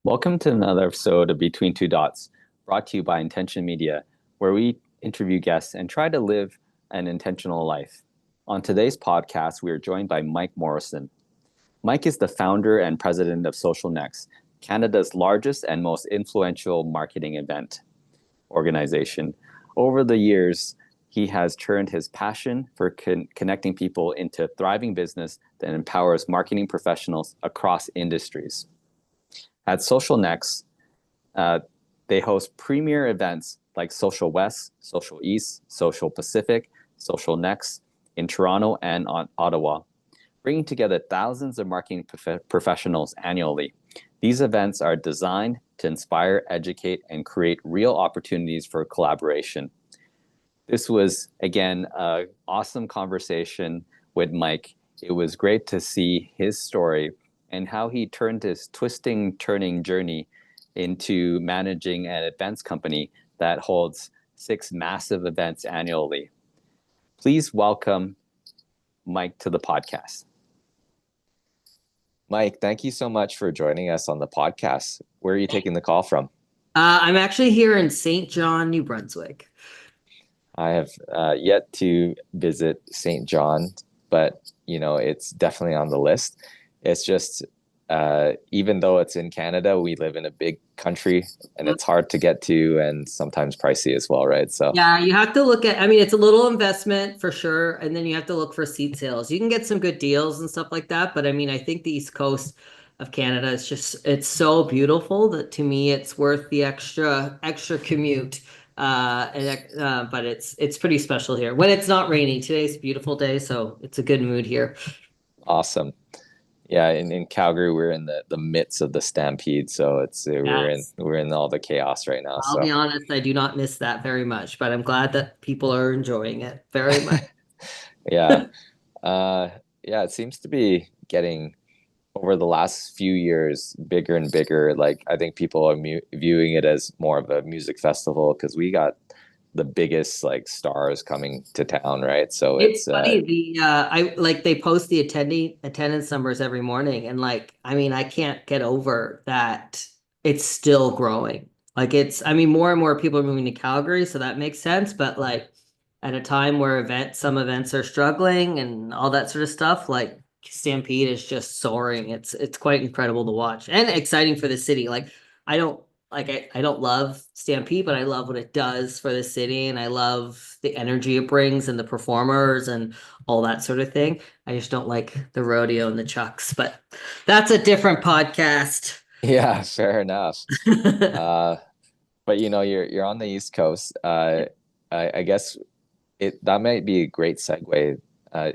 Welcome to another episode of Between Two Dots, brought to you by Intention Media, where we interview guests and try to live an intentional life. On today's podcast, we are joined by Mike Morrison. Mike is the founder and president of Social Next, Canada's largest and most influential marketing event organization. Over the years, he has turned his passion for connecting people into thriving business that empowers marketing professionals across industries. At Social Next, they host premier events like Social West, Social East, Social Pacific, Social Next in Toronto and Ottawa, bringing together thousands of marketing professionals annually. These events are designed to inspire, educate, and create real opportunities for collaboration. This was, again, an awesome conversation with Mike. It was great to see his story and how he turned his turning journey into managing an events company that holds 6 massive events annually. Please welcome Mike to the podcast. Mike, thank you so much for joining us on the podcast. Where are you taking the call from? I'm actually here in St. John, New Brunswick. I have yet to visit St. John, but it's definitely on the list. It's just, even though it's in Canada, we live in a big country and it's hard to get to and sometimes pricey as well, right? So yeah, you have to look at, it's a little investment for sure. And then you have to look for seat sales. You can get some good deals and stuff like that. But I think the East Coast of Canada is it's so beautiful that to me, it's worth the extra commute. But it's pretty special here when it's not raining. Today's a beautiful day, so it's a good mood here. awesome. Yeah, in Calgary, we're in the midst of the stampede, so we're in all the chaos right now. I'll be honest, I do not miss that very much, but I'm glad that people are enjoying it very much. Yeah. Yeah, it seems to be getting over the last few years bigger and bigger. Like I think people are viewing it as more of a music festival because we got the biggest like stars coming to town, right? So It's funny, they post the attendance numbers every morning, and I can't get over that it's still growing. More and more people are moving to Calgary, so that makes sense. But at a time where some events are struggling and all that sort of stuff, like Stampede is just soaring. It's quite incredible to watch and exciting for the city. I don't I don't love Stampede, but I love what it does for the city, and I love the energy it brings and the performers and all that sort of thing. I just don't like the rodeo and the chucks, but that's a different podcast. yeah, fair enough. Uh, but you're on the East Coast. I guess that might be a great segue.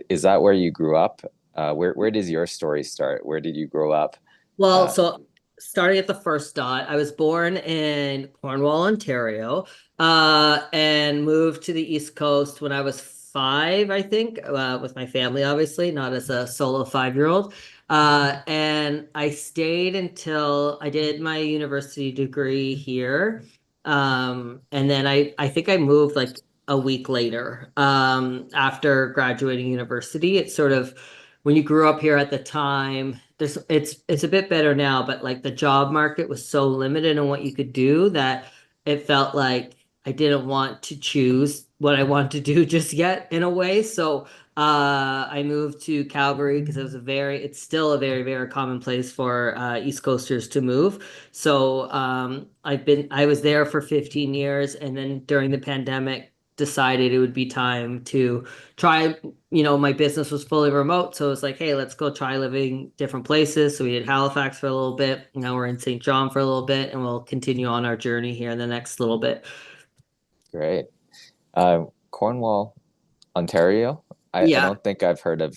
Is that where you grew up? Where does your story start? Where did you grow up? Well, Uh, so starting at the first dot, I was born in Cornwall, Ontario, and moved to the East Coast when I was 5, I think, with my family, obviously, not as a solo 5-year-old. And I stayed until I did my university degree here. And then I think I moved like a week later, after graduating university. It's sort of when you grew up here at the time, it's a bit better now, but like the job market was so limited in what you could do that it felt like I didn't want to choose what I want to do just yet in a way. So I moved to Calgary because it's still a very, very common place for East Coasters to move. So I was there for 15 years, and then during the pandemic decided it would be time to try. My business was fully remote, so it's like, hey, let's go try living different places. So we did Halifax for a little bit. Now we're in St. John for a little bit, and we'll continue on our journey here in the next little bit. Great. Cornwall, Ontario. I Yeah, don't think I've heard of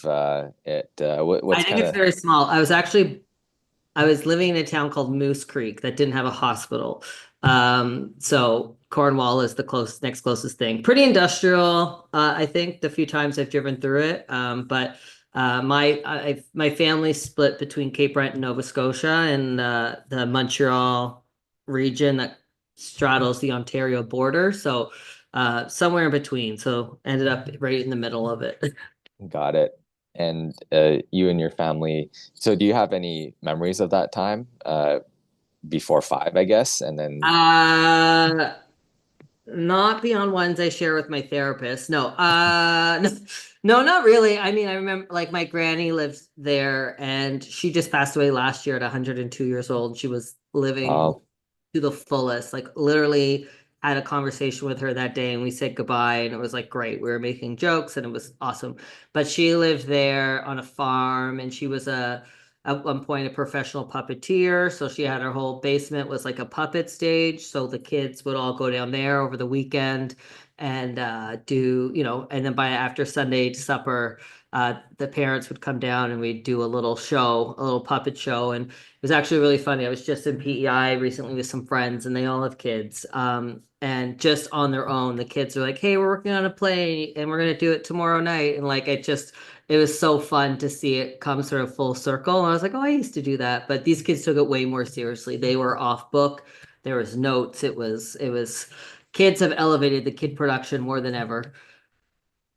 it. I What's think kind it's of very small. I was living in a town called Moose Creek that didn't have a hospital. So Cornwall is the next closest thing. Pretty industrial, I think, the few times I've driven through it. But my family split between Cape Breton and Nova Scotia, and the Montreal region that straddles the Ontario border. So somewhere in between. So ended up right in the middle of it. got it? And you and your family. So do you have any memories of that time? before 5, I guess, and then Uh, Not beyond ones I share with my therapist. No, no, no, not really. I mean, I remember like my granny lives there and she just passed away last year at 102 years old. She was living oh, to the fullest, like literally had a conversation with her that day and we said goodbye and it was like great. We were making jokes and it was awesome. But she lived there on a farm and she was at one point a professional puppeteer. So she had her whole basement was like a puppet stage. So the kids would all go down there over the weekend and do, and then by after Sunday supper, the parents would come down and we'd do a little show, a little puppet show. And it was actually really funny. I was just in PEI recently with some friends and they all have kids. And just on their own, the kids are like, hey, we're working on a play and we're going to do it tomorrow night. And like, it was so fun to see it come sort of full circle. And I was like, oh, I used to do that. But these kids took it way more seriously. They were off book. There was notes. It was kids have elevated the kid production more than ever.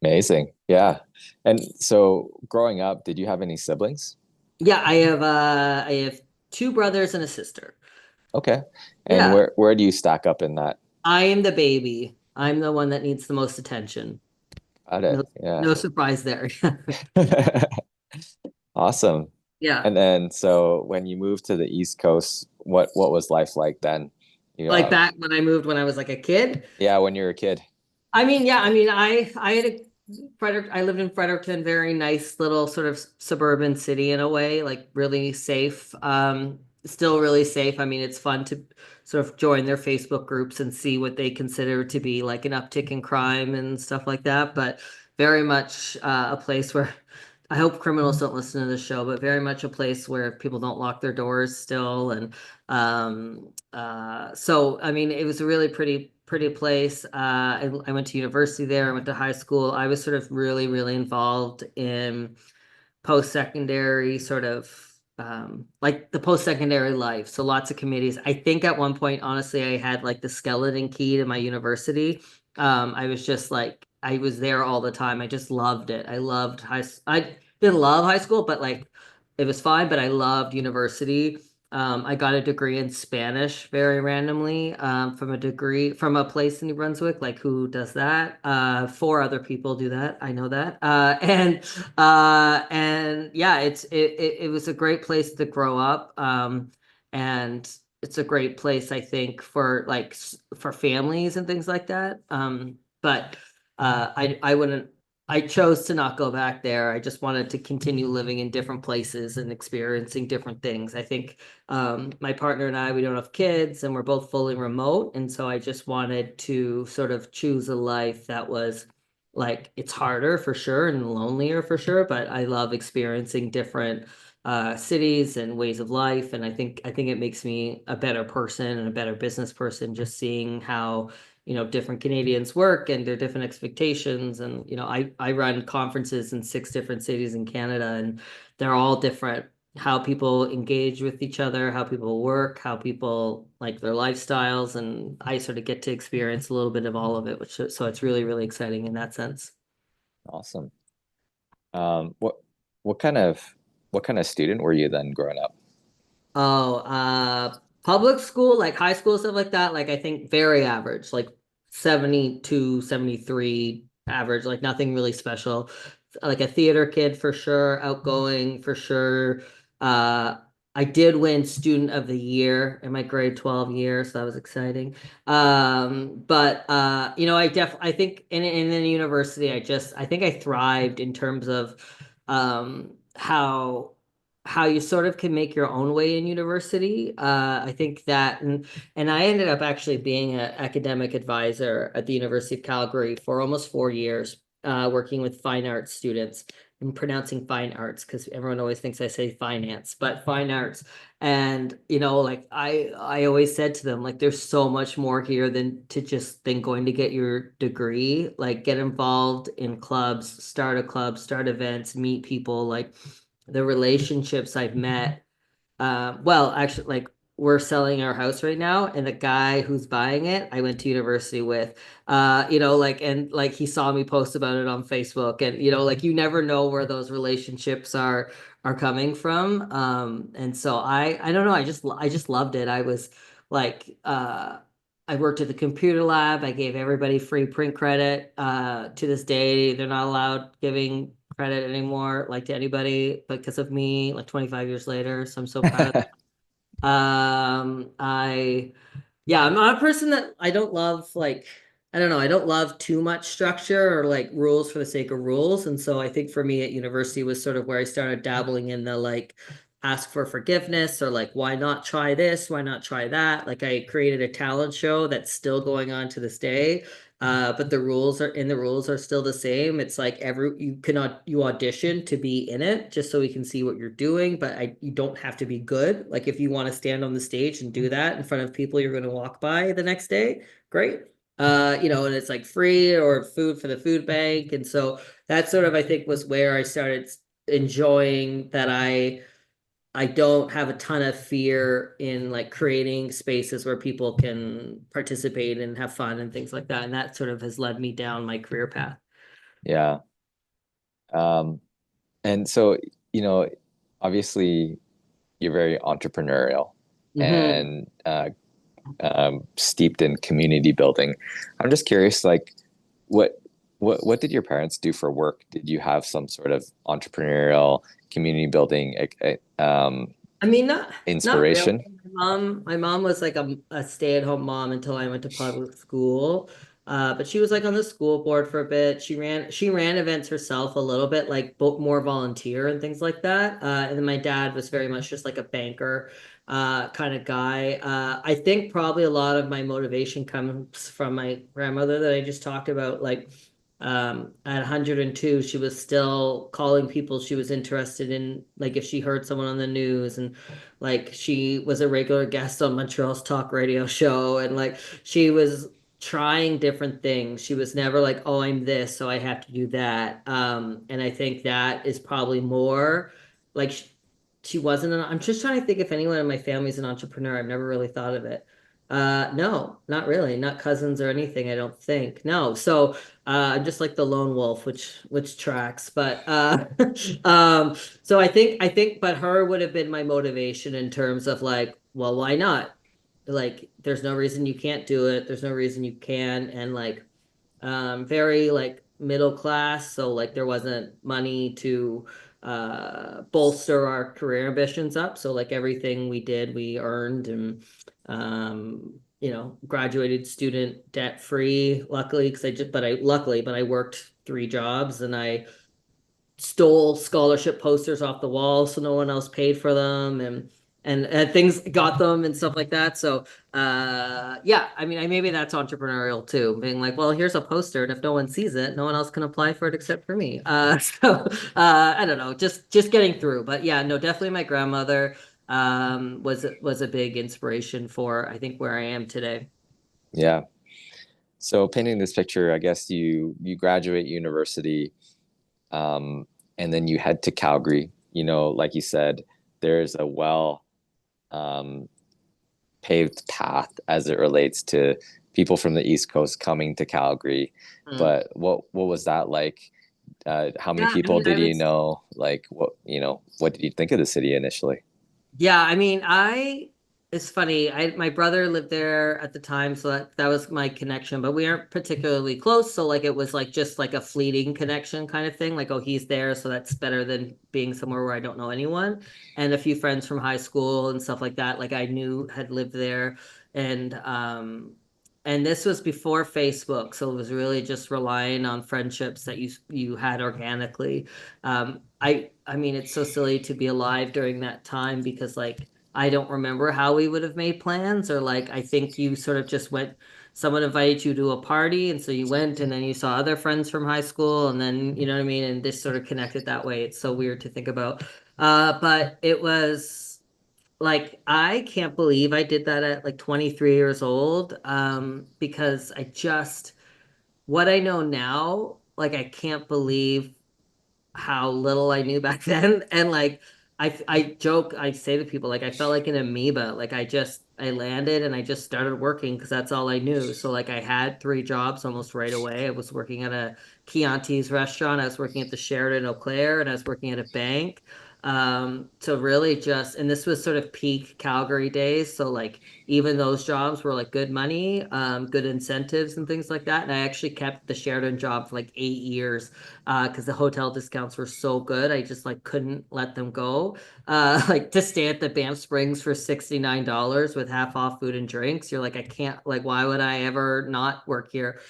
amazing. Yeah. And so growing up, did you have any siblings? Yeah, I have two brothers and a sister. Okay. And Yeah, where do you stack up in that? I am the baby. I'm the one that needs the most attention. Got No, it. Yeah. no surprise there. Awesome. Yeah. And then so when you moved to the East Coast, what was life like then? You Like back when I moved when I was like a kid. yeah, when you were a kid. I mean, yeah, I mean, I had I lived in Fredericton, very nice little sort of suburban city in a way, like really safe. Still really safe. I mean, it's fun to sort of join their Facebook groups and see what they consider to be like an uptick in crime and stuff like that. But very much a place where I hope criminals don't listen to this show, but very much a place where people don't lock their doors still. And so, I mean, it was a really pretty place. I went to university there. I went to high school. I was sort of really, really involved in post-secondary sort of like the post-secondary life. So lots of committees. I think at one point, honestly, I had like the skeleton key to my university. I was just like, I was there all the time. I just loved it. I didn't love high school, but like it was fine, but I loved university. I got a degree in Spanish very randomly from a place in New Brunswick. Like who does that? Four other people do that. I know that. And yeah, it was a great place to grow up. And it's a great place, I think, for for families and things like that. But I wouldn't. I chose to not go back there. I just wanted to continue living in different places and experiencing different things. I think my partner and I, we don't have kids and we're both fully remote. And so I just wanted to sort of choose a life that was like, it's harder for sure and lonelier for sure, but I love experiencing different cities and ways of life. And I think it makes me a better person and a better business person, just seeing how different Canadians work and their different expectations. And, I run conferences in 6 different cities in Canada and they're all different. How people engage with each other, how people work, how people like their lifestyles. And I sort of get to experience a little bit of all of it, so it's really, really exciting in that sense. Awesome. Um, what what kind of what kind of student were you then growing up? Oh, public school, like high school, stuff like that. Like I think very average, like 72, 73 average, like nothing really special. Like a theater kid for sure, outgoing for sure. Uh, I did win student of the year in my grade 12 year, so that was exciting. But I think in the university, I think I thrived in terms of how you sort of can make your own way in university. I think that, and I ended up actually being an academic advisor at the University of Calgary for almost 4 years, working with fine arts students and pronouncing fine arts because everyone always thinks I say finance, but fine arts. And like I always said to them, like there's so much more here than going to get your degree. Like get involved in clubs, start a club, start events, meet people, like the relationships I've met. Well, actually, like we're selling our house right now, and the guy who's buying it, I went to university with. And like he saw me post about it on Facebook, and like you never know where those relationships are coming from. And so I don't know, I just loved it. I was like I worked at the computer lab. I gave everybody free print credit. To this day, they're not allowed giving credit anymore, like to anybody because of me, like 25 years later. So I'm so proud of I yeah, I'm not a person that I don't love like I don't know, I don't love too much structure or like rules for the sake of rules. And so I think for me at university was sort of where I started dabbling in the like ask for forgiveness or like why not try this, why not try that? Like I created a talent show that's still going on to this day. But the rules are still the same. It's like you cannot you audition to be in it just so we can see what you're doing, but you don't have to be good. Like if you want to stand on the stage and do that in front of people you're going to walk by the next day, great. And it's like free or food for the food bank. And so that sort of I think was where I started enjoying that I don't have a ton of fear in like creating spaces where people can participate and have fun and things like that. And that sort of has led me down my career path. Yeah. Um, and so, you know, obviously you're very entrepreneurial Hmm. and steeped in community building. I'm just curious, like, what what did your parents do for work? Did you have some sort of entrepreneurial community building I mean, not really. inspiration? My mom was like a stay-at-home mom until I went to public school. But she was like on the school board for a bit. She ran events herself a little bit, like more volunteer and things like that. And then my dad was very much just like a banker kind of guy. I think probably a lot of my motivation comes from my grandmother that I just talked about. Like at 102 she was still calling people she was interested in, like if she heard someone on the news, and like she was a regular guest on Montreal's talk radio show, and like she was trying different things. She was never like, oh, I'm this so I have to do that. And I think that is probably more like she wasn't I'm just trying to think if anyone in my family is an entrepreneur. I've never really thought of it. No, not really, not cousins or anything, I don't think. No. So I'm just like the lone wolf, which tracks. But so I think, but her would have been my motivation in terms of like, well, why not? Like, there's no reason you can't do it. There's no reason you can, and like, very like middle class, so like there wasn't money to bolster our career ambitions up. So like everything we did, we earned, and graduated student debt free, luckily, because I worked 3 jobs and I stole scholarship posters off the wall so no one else paid for them, and things got them and stuff like that. So yeah, I mean, maybe that's entrepreneurial too, being like, well, here's a poster and if no one sees it, no one else can apply for it except for me. So I don't know, just getting through. But yeah, no, definitely my grandmother was a big inspiration for I think where I am today. Yeah. So painting this picture, I guess you graduate university, um, and then you head to Calgary. You know, like you said, there's a well um, paved path as it relates to people from the East Coast coming to Calgary. Mm. But what was that like? How many Yeah, I people mean, did you know? Like what did you think of the city initially? yeah, I mean, it's funny. My brother lived there at the time, so that was my connection, but we aren't particularly close. So like it was like just like a fleeting connection kind of thing. Like, oh, he's there, so that's better than being somewhere where I don't know anyone. And a few friends from high school and stuff like that, like I knew had lived there. And this was before Facebook, so it was really just relying on friendships that you had organically. I mean, it's so silly to be alive during that time because like I don't remember how we would have made plans, or like I think you sort of just went, someone invited you to a party and so you went and then you saw other friends from high school and then you know what I mean, and this sort of connected that way. It's so weird to think about. But it was like I can't believe I did that at like 23 years old, because I just what I know now, like I can't believe how little I knew back then. And like I joke, I say to people like I felt like an amoeba. Like I landed and I just started working because that's all I knew. So like I had 3 jobs almost right away. I was working at a Chianti's restaurant, I was working at the Sheraton Eau Claire, and I was working at a bank. So really just, and this was sort of peak Calgary days. So like even those jobs were like good money, good incentives and things like that. And I actually kept the Sheridan job for like 8 years because the hotel discounts were so good. I just like couldn't let them go. Like to stay at the Banff Springs for $69 with half off food and drinks. You're like, I can't, like, why would I ever not work here?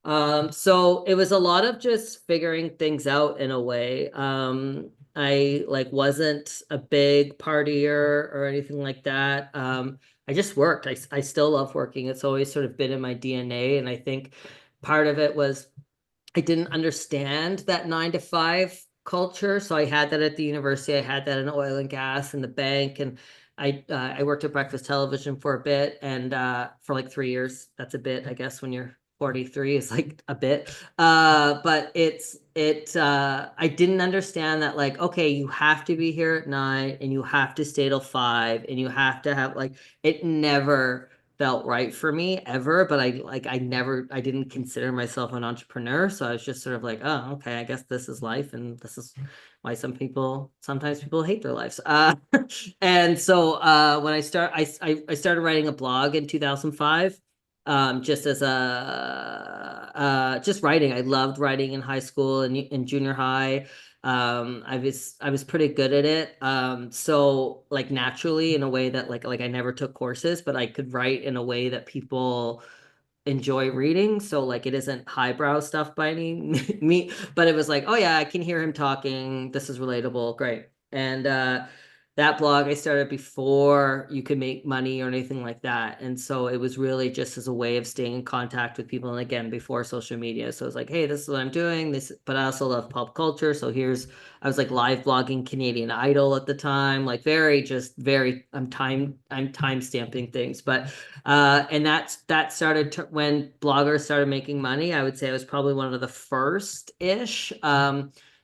So it was a lot of just figuring things out in a way. I like wasn't a big partier or anything like that. I just worked. I still love working. It's always sort of been in my DNA. And I think part of it was I didn't understand that 9 to 5 culture. So I had that at the university. I had that in oil and gas and the bank. And I worked at breakfast television for a bit and for like 3 years. That's a bit, I guess, when you're 43 is like a bit. But I didn't understand that like, okay, you have to be here at 9 and you have to stay till 5 and you have to have like it never felt right for me ever, but I didn't consider myself an entrepreneur. So I was just sort of like, oh, okay, I guess this is life and this is why sometimes people hate their lives. And so when I started writing a blog in 2005, just as just writing. I loved writing in high school and in junior high. I was pretty good at it. So like naturally in a way that like I never took courses, but I could write in a way that people enjoy reading. So like it isn't highbrow stuff by any me, but it was like, oh yeah, I can hear him talking. This is relatable. Great. And that blog I started before you could make money or anything like that. And so it was really just as a way of staying in contact with people. And again, before social media. So it's like, hey, this is what I'm doing. This, but I also love pop culture. So I was like live blogging Canadian Idol at the time, like I'm time stamping things. But and that started when bloggers started making money. I would say I was probably one of the first ish.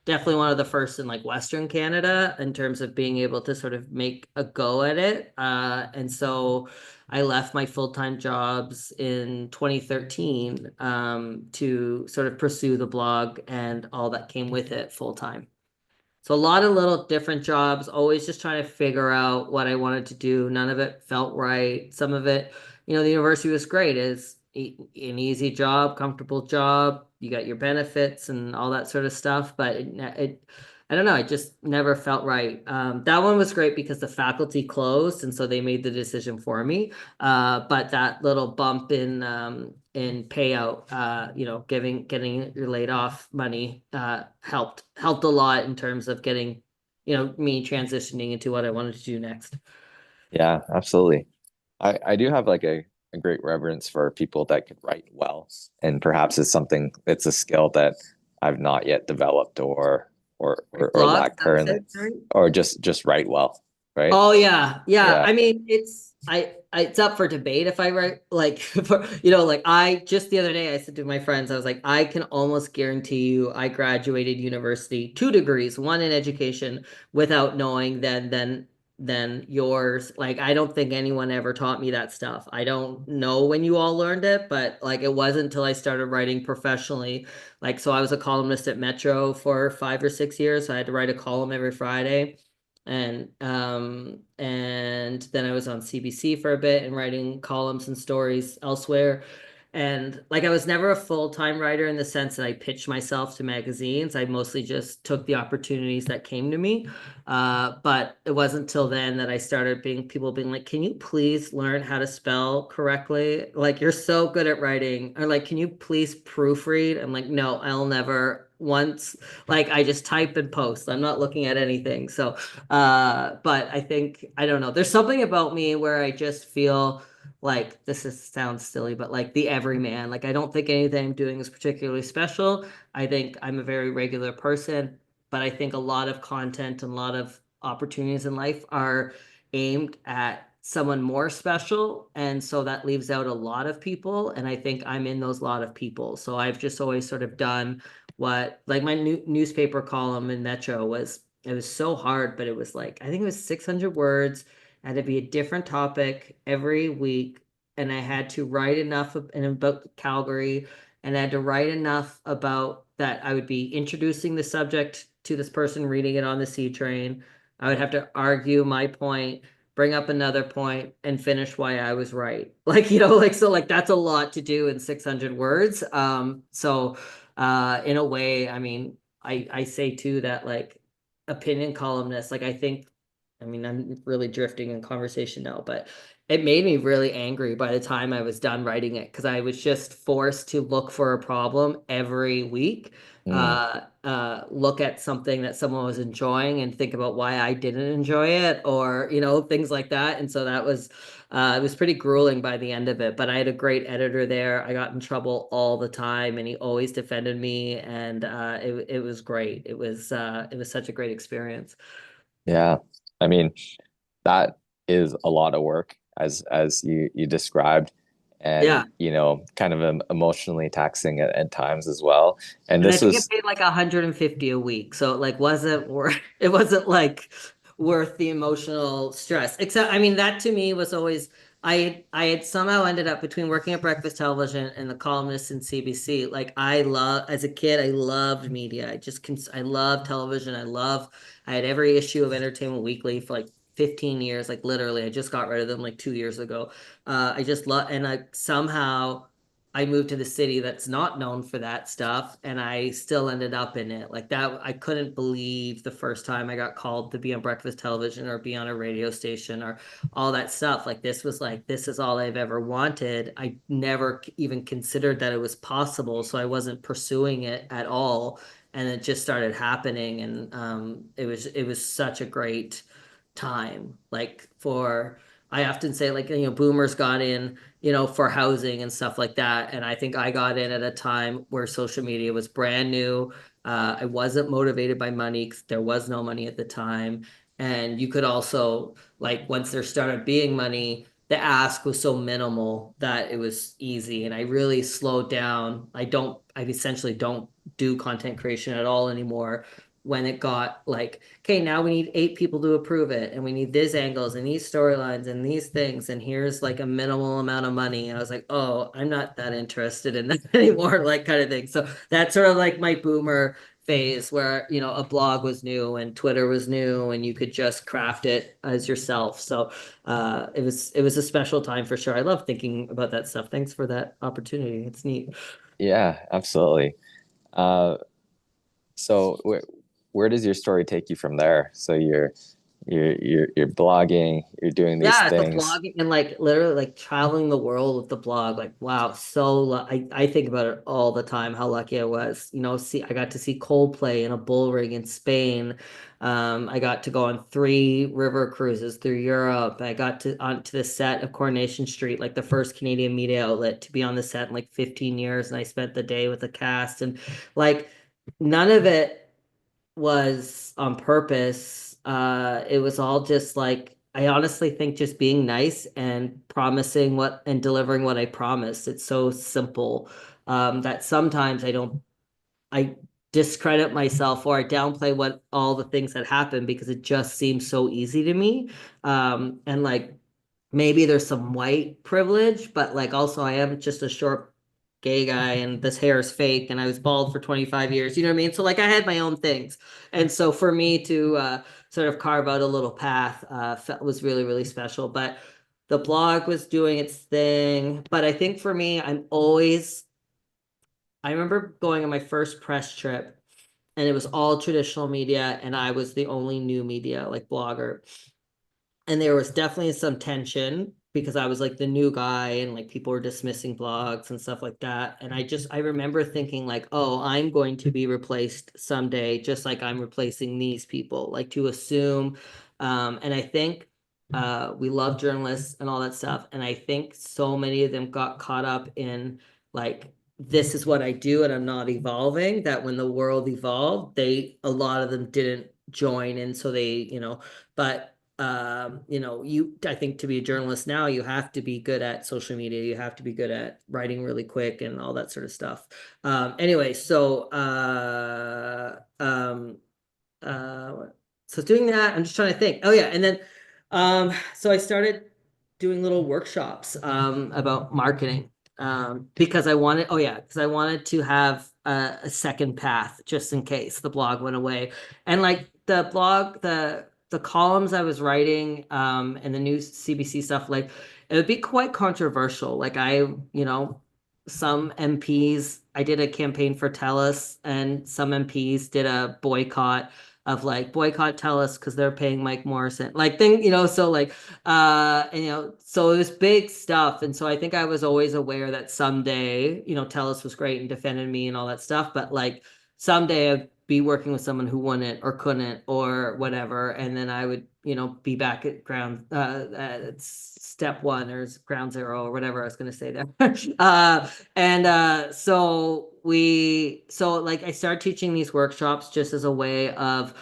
Definitely one of the first in like Western Canada in terms of being able to sort of make a go at it. And so I left my full-time jobs in 2013 to sort of pursue the blog and all that came with it full time. So a lot of little different jobs, always just trying to figure out what I wanted to do. None of it felt right. Some of it, the university was great. It's an easy job, comfortable job. You got your benefits and all that sort of stuff. But I don't know, it just never felt right. That one was great because the faculty closed, and so they made the decision for me. But that little bump in payout, getting your laid off money helped a lot in terms of getting, me transitioning into what I wanted to do next. Yeah, absolutely. I do have like a great reverence for people that could write well, and perhaps it's a skill that I've not yet developed or Blog, lack currently, or just write well, right? Oh yeah. Yeah, I mean, it's up for debate if I write like like I just the other day I said to my friends, I was like, I can almost guarantee you I graduated university 2 degrees, one in education without knowing than yours. Like I don't think anyone ever taught me that stuff. I don't know when you all learned it, but like it wasn't until I started writing professionally. Like so I was a columnist at Metro for 5 or 6 years. So I had to write a column every Friday and then I was on CBC for a bit and writing columns and stories elsewhere. And like I was never a full-time writer in the sense that I pitched myself to magazines. I mostly just took the opportunities that came to me. But it wasn't until then that I started people being like, can you please learn how to spell correctly? Like you're so good at writing. Or like, can you please proofread? I'm like, no, I'll never once. Like I just type and post. I'm not looking at anything. So but I think I don't know. There's something about me where I just feel like sounds silly, but like the everyman. Like I don't think anything I'm doing is particularly special. I think I'm a very regular person, but I think a lot of content and a lot of opportunities in life are aimed at someone more special. And so that leaves out a lot of people. And I think I'm in those lot of people. So I've just always sort of done what like my newspaper column in Metro was. It was so hard, but it was like I think it was 600 words. It had to be a different topic every week, and I had to write enough about Calgary, and I had to write enough about that I would be introducing the subject to this person reading it on the C train. I would have to argue my point, bring up another point, and finish why I was right. Like, like, so like that's a lot to do in 600 words. So in a way, I mean, I say too that like opinion columnists, like I mean, I'm really drifting in conversation now, but it made me really angry by the time I was done writing it because I was just forced to look for a problem every week, Mm, look at something that someone was enjoying and think about why I didn't enjoy it, or things like that. And so that was it was pretty grueling by the end of it. But I had a great editor there. I got in trouble all the time, and he always defended me, and it was great. It was such a great experience. yeah. I mean, that is a lot of work as you described, and Yeah. kind of emotionally taxing at times as well. And And I this think it was paid like 150 a week. So it like wasn't worth it wasn't like worth the emotional stress. Except I mean that to me was always I had somehow ended up between working at breakfast television and the columnist in CBC. Like I love as a kid, I loved media. I love television. I had every issue of Entertainment Weekly for like 15 years, like literally. I just got rid of them like 2 years ago. I just love and I somehow I moved to the city that's not known for that stuff, and I still ended up in it. Like that, I couldn't believe the first time I got called to be on breakfast television or be on a radio station or all that stuff. Like this was like, this is all I've ever wanted. I never even considered that it was possible, so I wasn't pursuing it at all. And it just started happening, and it was such a great time. Like for I often say like boomers got in for housing and stuff like that. And I think I got in at a time where social media was brand new. I wasn't motivated by money because there was no money at the time. And you could also, like, once there started being money, the ask was so minimal that it was easy. And I really slowed down. I essentially don't do content creation at all anymore when it got like, okay, now we need 8 people to approve it, and we need these angles and these storylines and these things, and here's like a minimal amount of money. And I was like, oh, I'm not that interested in that anymore, like kind of thing. So that's sort of like my boomer phase where a blog was new and Twitter was new and you could just craft it as yourself. So it was a special time for sure. I love thinking about that stuff. Thanks for that opportunity. It's neat. Yeah, absolutely. So where does your story take you from there? So you're blogging, you're doing these Yeah, so things. blogging and like literally like traveling the world with the blog, like wow, I think about it all the time how lucky I was. See I got to see Coldplay in a bull ring in Spain. I got to go on 3 river cruises through Europe. I got to onto the set of Coronation Street, like the first Canadian media outlet to be on the set in like 15 years, and I spent the day with the cast, and like none of it was on purpose. It was all just like I honestly think just being nice and promising what and delivering what I promised. It's so simple that sometimes I discredit myself or I downplay what all the things that happened because it just seems so easy to me. And like maybe there's some white privilege, but like also I am just a short gay guy and this hair is fake and I was bald for 25 years. You know what I mean? So like I had my own things. And so for me to sort of carve out a little path was really, really special. But the blog was doing its thing. But I think for me, I remember going on my first press trip and it was all traditional media and I was the only new media like blogger, and there was definitely some tension because I was like the new guy and like people were dismissing blogs and stuff like that. And I remember thinking like, oh, I'm going to be replaced someday, just like I'm replacing these people, like to assume. And I think we love journalists and all that stuff. And I think so many of them got caught up in like, this is what I do and I'm not evolving, that when the world evolved, a lot of them didn't join. And so but I think to be a journalist now, you have to be good at social media. You have to be good at writing really quick and all that sort of stuff. Anyway, so doing that, I'm just trying to think. Oh yeah, and then so I started doing little workshops about marketing because I wanted to have a second path just in case the blog went away. And like the the columns I was writing, and the new CBC stuff, like it would be quite controversial. Like some MPs, I did a campaign for TELUS, and some MPs did a boycott of like boycott TELUS because they're paying Mike Morrison, like thing, so like and so it was big stuff. And so I think I was always aware that someday, TELUS was great and defended me and all that stuff, but like someday I'd be working with someone who wouldn't or couldn't or whatever, and then I would, be back at at step one or ground zero or whatever I was going to say there. So like I started teaching these workshops just as a way of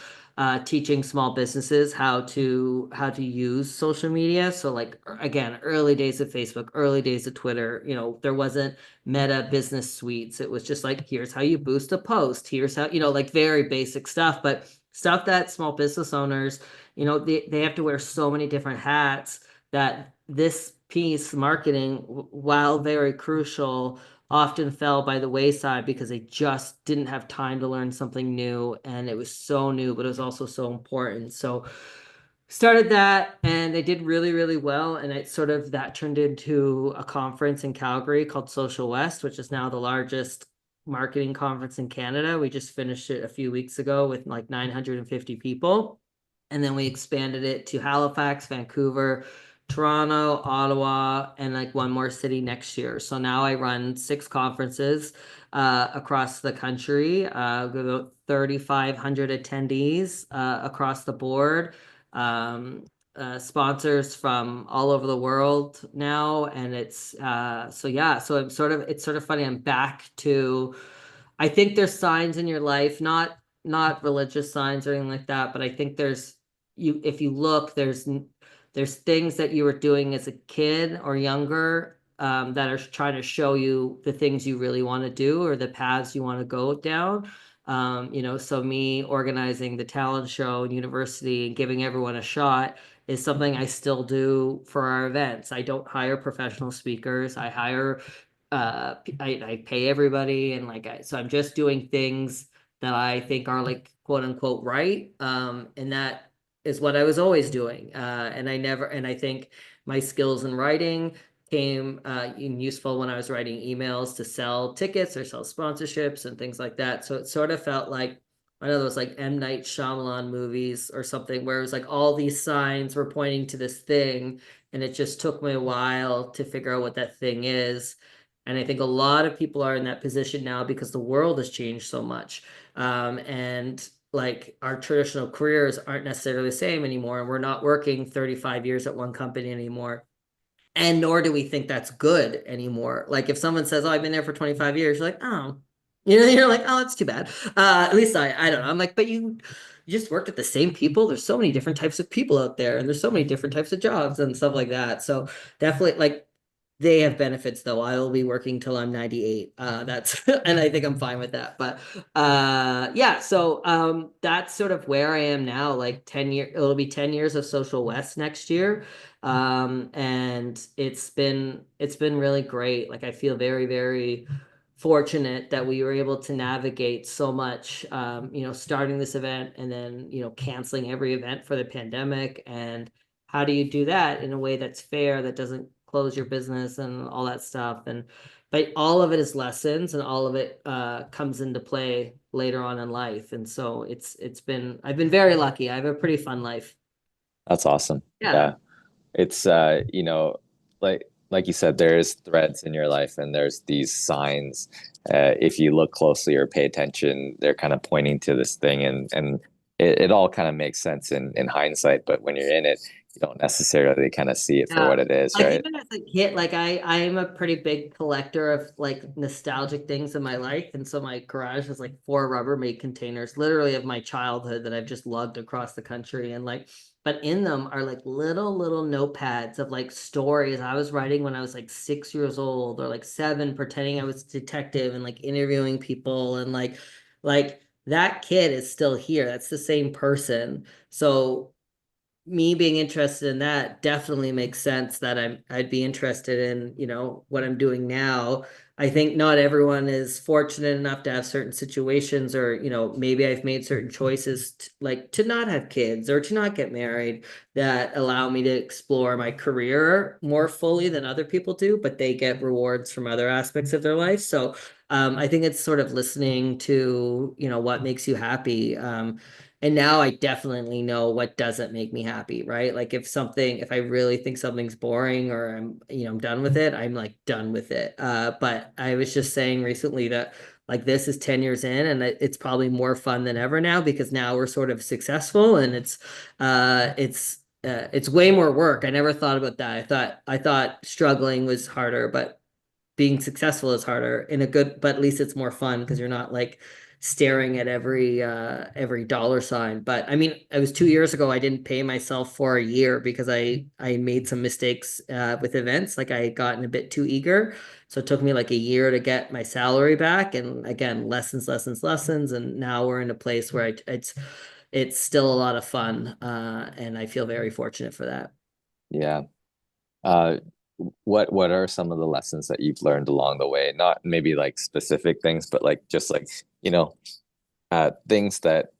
teaching small businesses how to use social media. So like again, early days of Facebook, early days of Twitter, there wasn't Meta business suites. It was just like, here's how you boost a post. Here's how, like very basic stuff, but stuff that small business owners, they have to wear so many different hats that this piece, marketing, while very crucial, often fell by the wayside because they just didn't have time to learn something new. And it was so new, but it was also so important. So started that, and they did really, really well. And that turned into a conference in Calgary called Social West, which is now the largest marketing conference in Canada. We just finished it a few weeks ago with like 950 people. And then we expanded it to Halifax, Vancouver, Toronto, Ottawa, and like one more city next year. So now I run 6 conferences across the country, about 3,500 attendees across the board, sponsors from all over the world now. And it's so it's sort of funny. I'm back to, I think there's signs in your life, not religious signs or anything like that, but I think if you look, there's things that you were doing as a kid or younger, that are trying to show you the things you really want to do or the paths you want to go down. So me organizing the talent show in university and giving everyone a shot is something I still do for our events. I don't hire professional speakers. I hire, I pay everybody, and so I'm just doing things that I think are like quote unquote right. And that is what I was always doing. And I think my skills in writing came useful when I was writing emails to sell tickets or sell sponsorships and things like that. So it sort of felt like one of those like M. Night Shyamalan movies or something, where it was like all these signs were pointing to this thing, and it just took me a while to figure out what that thing is. And I think a lot of people are in that position now because the world has changed so much. And like our traditional careers aren't necessarily the same anymore. And we're not working 35 years at one company anymore. And nor do we think that's good anymore. Like if someone says, "Oh, I've been there for 25 years," you're like, "Oh," you're like, "Oh, that's too bad." At least I don't know. I'm like, but you just worked with the same people. There's so many different types of people out there, and there's so many different types of jobs and stuff like that. So definitely, like, they have benefits though. I will be working till I'm 98. That's and I think I'm fine with that. But yeah, so that's sort of where I am now. Like 10 years, it'll be 10 years of Social West next year. And it's been really great. Like I feel very, very fortunate that we were able to navigate so much, starting this event and then, canceling every event for the pandemic. And how do you do that in a way that's fair, that doesn't close your business and all that stuff? But all of it is lessons, and all of it comes into play later on in life. And so I've been very lucky. I have a pretty fun life. That's awesome. Yeah. Yeah. It's like you said, there's threads in your life and there's these signs. If you look closely or pay attention, they're kind of pointing to this thing, and it all kind of makes sense in hindsight, but when you're in it, you don't necessarily kind of see it for what it is, Like right? even as a kid, like I am a pretty big collector of like nostalgic things in my life. And so my garage has like 4 Rubbermaid containers, literally of my childhood, that I've just lugged across the country. And like, but in them are like little notepads of like stories I was writing when I was like 6 years old or like 7, pretending I was a detective and like interviewing people. And like that kid is still here. That's the same person. So me being interested in that definitely makes sense that I'd be interested in, what I'm doing now. I think not everyone is fortunate enough to have certain situations, or, maybe I've made certain choices like to not have kids or to not get married, that allow me to explore my career more fully than other people do, but they get rewards from other aspects of their life. So I think it's sort of listening to, what makes you happy. And now I definitely know what doesn't make me happy, right? Like if I really think something's boring, or I'm done with it, I'm like done with it. But I was just saying recently that like this is 10 years in, and it's probably more fun than ever now, because now we're sort of successful, and it's way more work. I never thought about that. I thought struggling was harder, but being successful is harder in a good, but at least it's more fun because you're not like staring at every dollar sign. But I mean, it was 2 years ago. I didn't pay myself for a year because I made some mistakes with events. Like I had gotten a bit too eager. So it took me like a year to get my salary back. And again, lessons, lessons, lessons. And now we're in a place where it's still a lot of fun. And I feel very fortunate for that. Yeah. Uh, what are some of the lessons that you've learned along the way? Not maybe like specific things, but like just like, you know, things that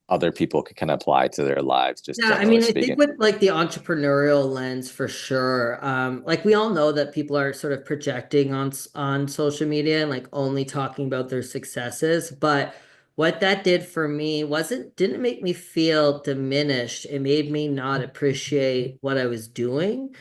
other people could kind of apply to their lives, just Yeah, I generally mean, I think speaking. with like the entrepreneurial lens for sure. Like we all know that people are sort of projecting on social media and like only talking about their successes. But what that did for me didn't make me feel diminished. It made me not appreciate what I was doing.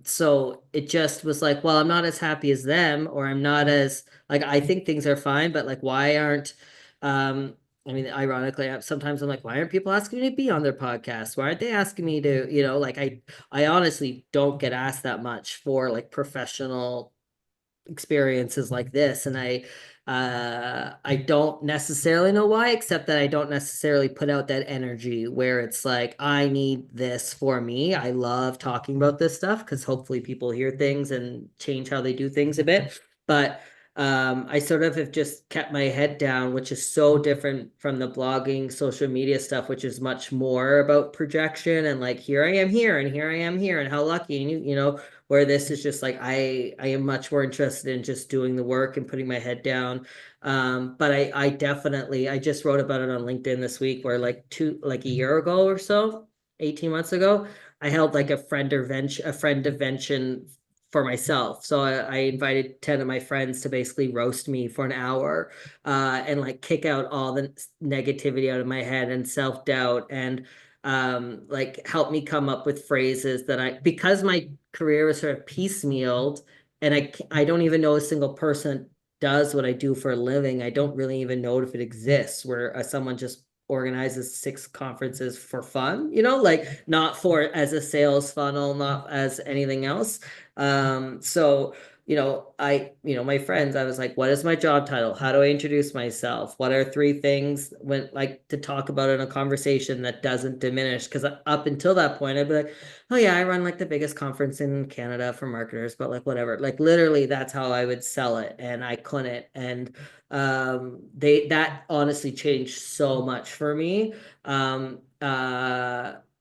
So it just was like, well, I'm not as happy as them, or I'm not as like I think things are fine, but like why aren't I mean, ironically, sometimes I'm like, why aren't people asking me to be on their podcast? Why aren't they asking me to, like I honestly don't get asked that much for like professional experiences like this. And I don't necessarily know why, except that I don't necessarily put out that energy where it's like, I need this for me. I love talking about this stuff because hopefully people hear things and change how they do things a bit. But I sort of have just kept my head down, which is so different from the blogging, social media stuff, which is much more about projection and like, here I am here and here I am here and how lucky, and where this is just like I am much more interested in just doing the work and putting my head down. But I definitely I just wrote about it on LinkedIn this week, where like a year ago or so, 18 months ago, I held like a friend convention for myself. So I invited 10 of my friends to basically roast me for an hour, and like kick out all the negativity out of my head and self-doubt, and like help me come up with phrases that because my career was sort of piecemealed, and I don't even know a single person does what I do for a living. I don't really even know if it exists, where someone just organizes 6 conferences for fun, like not for as a sales funnel, not as anything else. So my friends, I was like, what is my job title? How do I introduce myself? What are 3 things when like to talk about in a conversation that doesn't diminish? Because up until that point, I'd be like, oh yeah, I run like the biggest conference in Canada for marketers, but like whatever. Like literally that's how I would sell it. And I couldn't. And that honestly changed so much for me.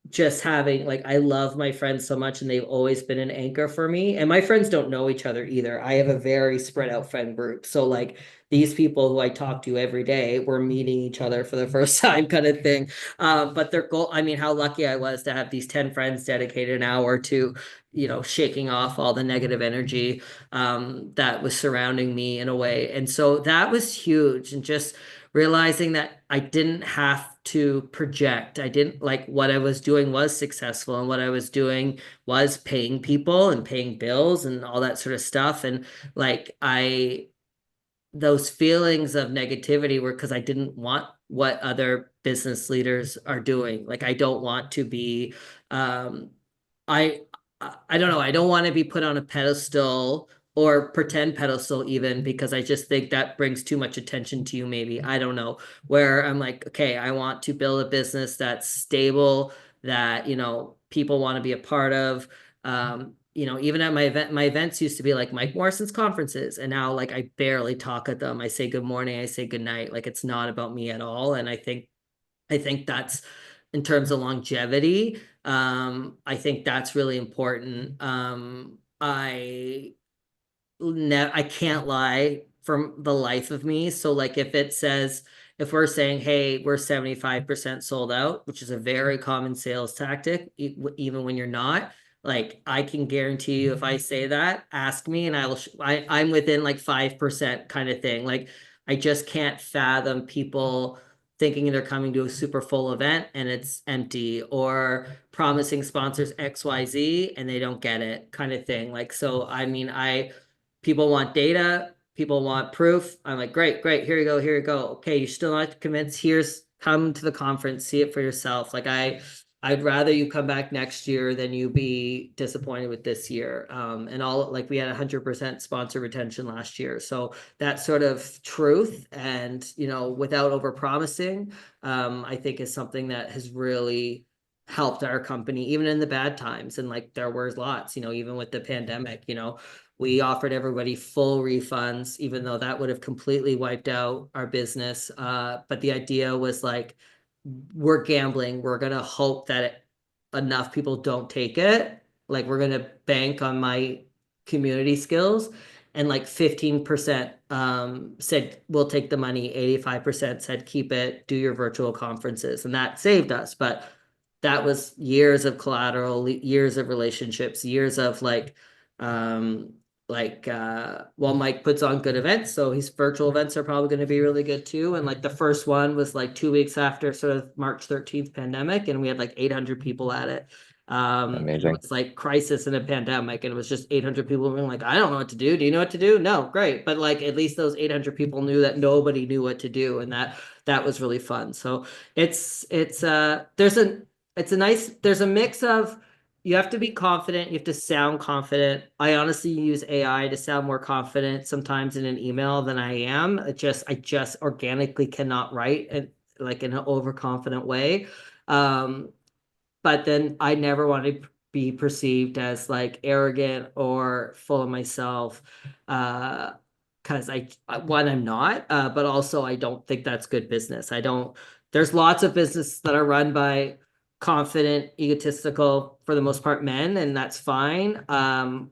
Just having like I love my friends so much, and they've always been an anchor for me, and my friends don't know each other either. I have a very spread out friend group, so like these people who I talk to every day, we're meeting each other for the first time kind of thing. But their goal, I mean, how lucky I was to have these 10 friends dedicate an hour to shaking off all the negative energy that was surrounding me in a way. And so that was huge, and just realizing that I didn't have to project. I didn't like what I was doing was successful, and what I was doing was paying people and paying bills and all that sort of stuff. And like those feelings of negativity were because I didn't want what other business leaders are doing. Like I don't want to be um I I don't know, I don't want to be put on a pedestal or pretend pedestal even, because I just think that brings too much attention to you maybe. I don't know. Where I'm like, okay, I want to build a business that's stable, that people want to be a part of. Even at my events used to be like Mike Morrison's conferences, and now like I barely talk at them. I say good morning, I say good night. Like it's not about me at all. And I think that's in terms of longevity. I think that's really important. I can't lie from the life of me. So like if we're saying, hey, we're 75% sold out, which is a very common sales tactic, even when you're not, like I can guarantee you if I say that, ask me and I'm within like 5% kind of thing. Like I just can't fathom people thinking they're coming to a super full event and it's empty, or promising sponsors XYZ and they don't get it kind of thing. Like, so I mean, people want data, people want proof. I'm like, great, here you go, here you go. Okay, you're still not convinced. Come to the conference, see it for yourself. Like I'd rather you come back next year than you be disappointed with this year. And all, like we had 100% sponsor retention last year. So that sort of truth and, without over promising, I think is something that has really helped our company, even in the bad times. And like there were lots, even with the pandemic, we offered everybody full refunds, even though that would have completely wiped out our business. But the idea was like, we're gambling. We're going to hope that enough people don't take it. Like, we're going to bank on my community skills. And like 15% said, we'll take the money. 85% said, keep it, do your virtual conferences. And that saved us. But that was years of collateral, years of relationships, years of well, Mike puts on good events, so his virtual events are probably going to be really good too. And like the first one was like 2 weeks after sort of March 13th pandemic, and we had like 800 people at it. And it Amazing. was like crisis in a pandemic, and it was just 800 people being like, I don't know what to do. Do you know what to do? No, great. But like at least those 800 people knew that nobody knew what to do, and that was really fun. So there's a mix of, you have to be confident. You have to sound confident. I honestly use AI to sound more confident sometimes in an email than I am. I just organically cannot write like in an overconfident way. But then I never want to be perceived as like arrogant or full of myself. Because I'm not, but also I don't think that's good business. There's lots of business that are run by confident, egotistical, for the most part, men, and that's fine. I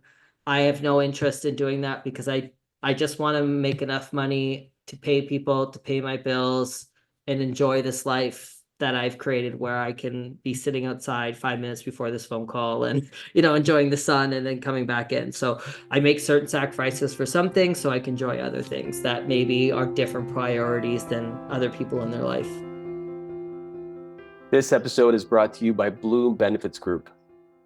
have no interest in doing that because I just want to make enough money to pay people, to pay my bills, and enjoy this life that I've created, where I can be sitting outside 5 minutes before this phone call and, enjoying the sun and then coming back in. So I make certain sacrifices for some things so I can enjoy other things that maybe are different priorities than other people in their life. This episode is brought to you by Bloom Benefits Group.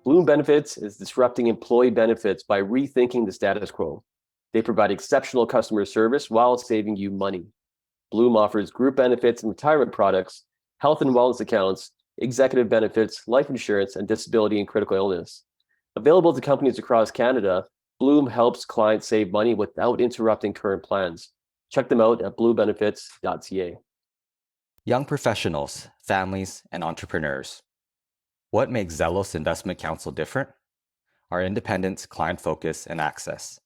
Bloom Benefits is disrupting employee benefits by rethinking the status quo. They provide exceptional customer service while saving you money. Bloom offers group benefits and retirement products, health and wellness accounts, executive benefits, life insurance, and disability and critical illness. Available to companies across Canada, Bloom helps clients save money without interrupting current plans. Check them out at bluebenefits.ca. Young professionals, families, and entrepreneurs. What makes Zelos Investment Counsel different? Our independence, client focus, and access.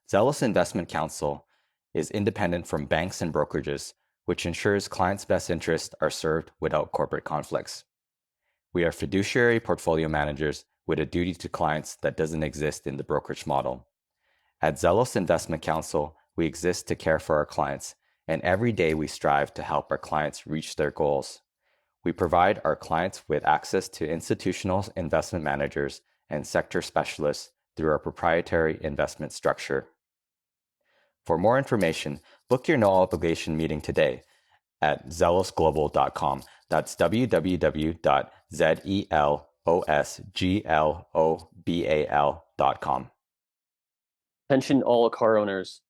Zelos Investment Counsel is independent from banks and brokerages, which ensures clients' best interests are served without corporate conflicts. We are fiduciary portfolio managers with a duty to clients that doesn't exist in the brokerage model. At Zelos Investment Counsel, we exist to care for our clients, and every day we strive to help our clients reach their goals. We provide our clients with access to institutional investment managers and sector specialists through our proprietary investment structure. For more information, book your no-obligation meeting today at zelosglobal.com. That's www.zelosglobal.com. Attention all car owners.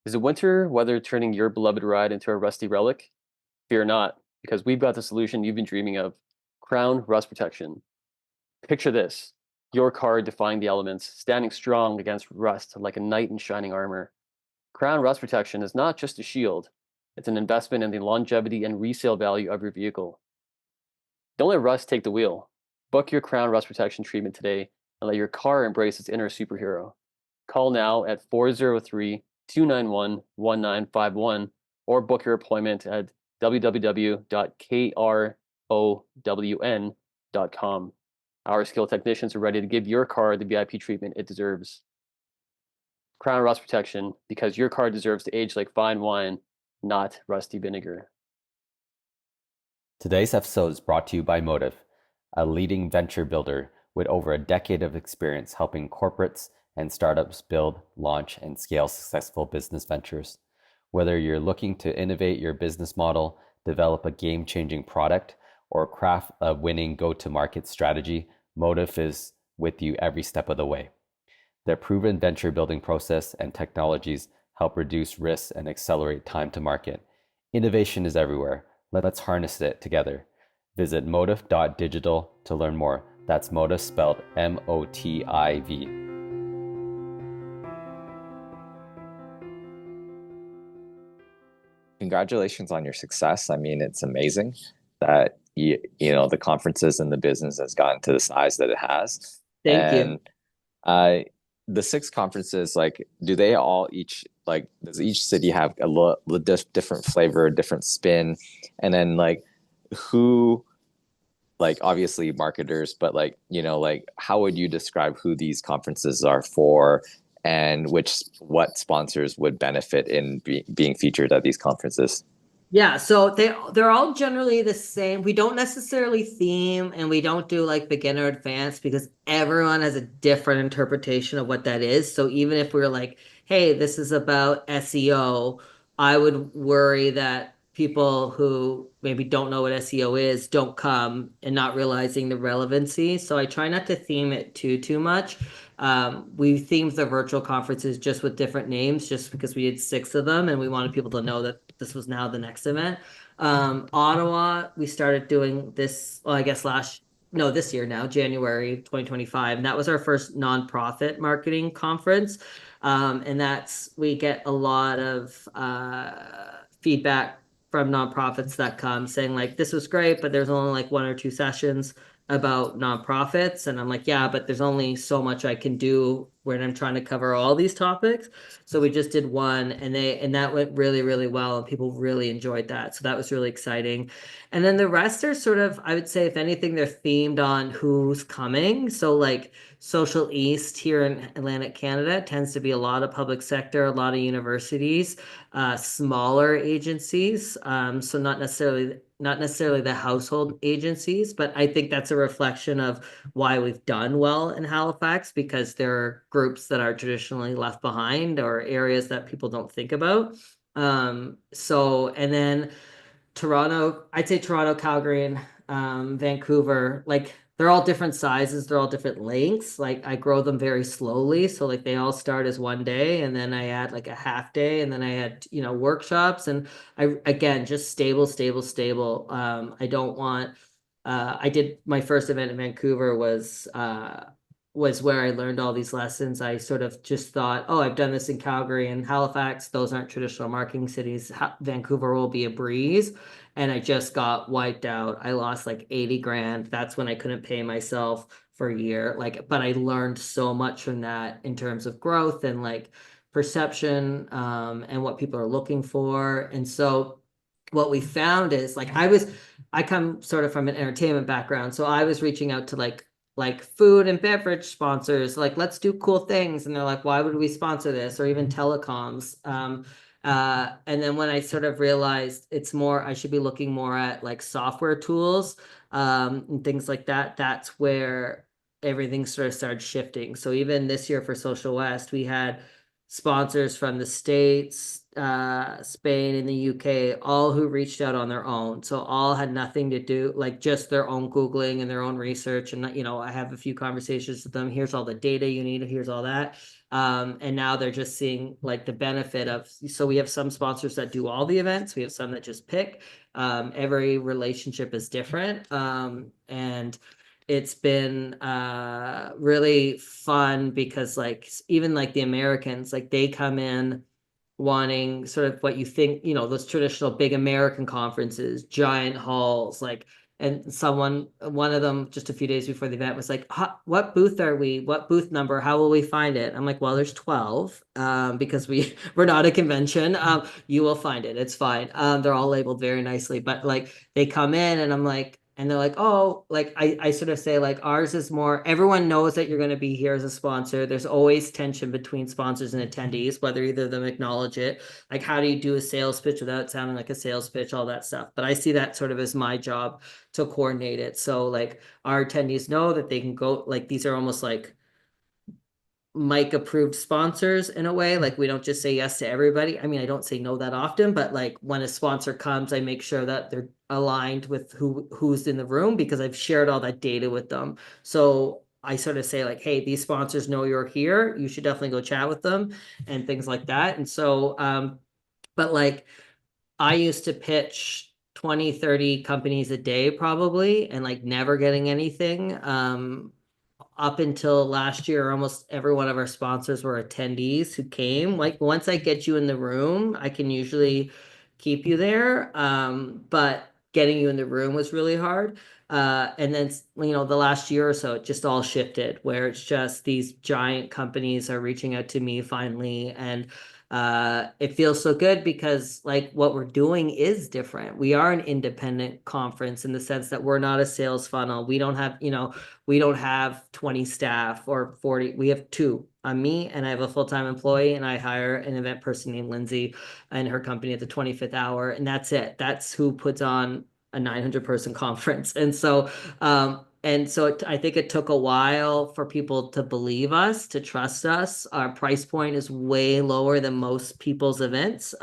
Is the winter weather turning your beloved ride into a rusty relic? Fear not, because we've got the solution you've been dreaming of: Crown Rust Protection. Picture this: your car defying the elements, standing strong against rust like a knight in shining armor. Crown Rust Protection is not just a shield, it's an investment in the longevity and resale value of your vehicle. Don't let rust take the wheel. Book your Crown Rust Protection treatment today and let your car embrace its inner superhero. Call now at 403-291-1951 or book your appointment at www.krrp.ca. MOWN.com. Our skilled technicians are ready to give your car the VIP treatment it deserves. Crown Rust Protection, because your car deserves to age like fine wine, not rusty vinegar. Today's episode is brought to you by Motive, a leading venture builder with over a decade of experience helping corporates and startups build, launch, and scale successful business ventures. Whether you're looking to innovate your business model, develop a game-changing product, or craft a winning go-to-market strategy, Motive is with you every step of the way. Their proven venture building process and technologies help reduce risks and accelerate time to market. Innovation is everywhere. Let's harness it together. Visit motive.digital to learn more. That's Motive spelled M-O-T-I-V. Congratulations on your success. I mean, it's amazing that you know the conferences and the business has gotten to the size that it has. Thank you. And the 6 conferences, like, do they all does each city have a little different flavor, different spin? And then like who, like, obviously marketers, but like, like how would you describe who these conferences are for, and what sponsors would benefit in being featured at these conferences? Yeah, so they're all generally the same. We don't necessarily theme, and we don't do like beginner advanced, because everyone has a different interpretation of what that is. So even if we were like, hey, this is about SEO, I would worry that people who maybe don't know what SEO is don't come and not realizing the relevancy. So I try not to theme it too much. We themed the virtual conferences just with different names, just because we had 6 of them and we wanted people to know that this was now the next event. Ottawa, we started doing this, well, I guess this year now, January 2025. And that was our first nonprofit marketing conference. And we get a lot of feedback from nonprofits that come saying like, this was great, but there's only like 1 or 2 sessions about nonprofits. And I'm like, yeah, but there's only so much I can do when I'm trying to cover all these topics. So we just did one, and that went really, really well, and people really enjoyed that. So that was really exciting. And then the rest are sort of, I would say, if anything, they're themed on who's coming. So like Social East here in Atlantic Canada tends to be a lot of public sector, a lot of universities, smaller agencies. So not necessarily the household agencies, but I think that's a reflection of why we've done well in Halifax, because there are groups that are traditionally left behind or areas that people don't think about. And then Toronto, I'd say Toronto, Calgary, and Vancouver, like they're all different sizes, they're all different lengths. Like I grow them very slowly. So like they all start as one day, and then I add like a half day, and then I had, workshops, and again, just stable. I don't want, I did my first event in Vancouver was where I learned all these lessons. I sort of just thought, oh, I've done this in Calgary and Halifax. Those aren't traditional marketing cities. Vancouver will be a breeze. And I just got wiped out. I lost like 80 grand. That's when I couldn't pay myself for a year. But I learned so much from that in terms of growth and like perception, and what people are looking for. And so what we found is like, I come sort of from an entertainment background. So I was reaching out to like food and beverage sponsors, like, let's do cool things. And they're like, why would we sponsor this? Or even telecoms. And then when I sort of realized I should be looking more at like software tools, and things like that, that's where everything sort of started shifting. So even this year for Social West, we had sponsors from the States, Spain, and the UK, all who reached out on their own. So all had nothing to do, like just their own Googling and their own research. And, I have a few conversations with them. Here's all the data you need. Here's all that. And now they're just seeing like the benefit of, so we have some sponsors that do all the events. We have some that just pick. Every relationship is different. And it's been really fun, because like even like the Americans, like they come in wanting sort of what you think, those traditional big American conferences, giant halls, like, and one of them just a few days before the event was like, what booth are we? What booth number? How will we find it? I'm like, well, there's 12, because we're not a convention. You will find it. It's fine. They're all labeled very nicely, but like they come in and I'm like, and they're like, oh, like I sort of say like ours is more, everyone knows that you're going to be here as a sponsor. There's always tension between sponsors and attendees, whether either of them acknowledge it. Like, how do you do a sales pitch without sounding like a sales pitch, all that stuff. But I see that sort of as my job to coordinate it. So like our attendees know that they can go, like these are almost like Mike approved sponsors in a way. Like we don't just say yes to everybody. I mean, I don't say no that often, but like when a sponsor comes, I make sure that they're aligned with who's in the room, because I've shared all that data with them. So I sort of say like, hey, these sponsors know you're here. You should definitely go chat with them and things like that. And so, but like I used to pitch 20, 30 companies a day probably, and like never getting anything. Up until last year, almost every one of our sponsors were attendees who came. Like once I get you in the room, I can usually keep you there. But getting you in the room was really hard. And then, the last year or so, it just all shifted where it's just these giant companies are reaching out to me finally. And it feels so good because like what we're doing is different. We are an independent conference in the sense that we're not a sales funnel. We don't have, we don't have 20 staff or 40. We have two. I'm me, and I have a full-time employee, and I hire an event person named Lindsay and her company at the 25th hour. And that's it. That's who puts on a 900 person conference. I think it took a while for people to believe us, to trust us. Our price point is way lower than most people's events.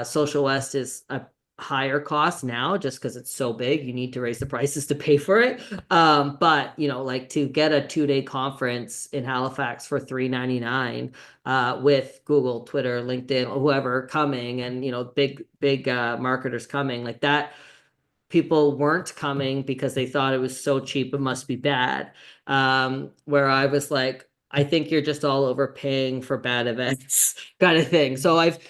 Social West is a higher cost now just because it's so big. You need to raise the prices to pay for it. But like to get a 2-day conference in Halifax for $399 with Google, Twitter, LinkedIn, whoever coming, and big marketers coming like that. People weren't coming because they thought it was so cheap, it must be bad. Where I was like, I think you're just all overpaying for bad events kind of thing. So I would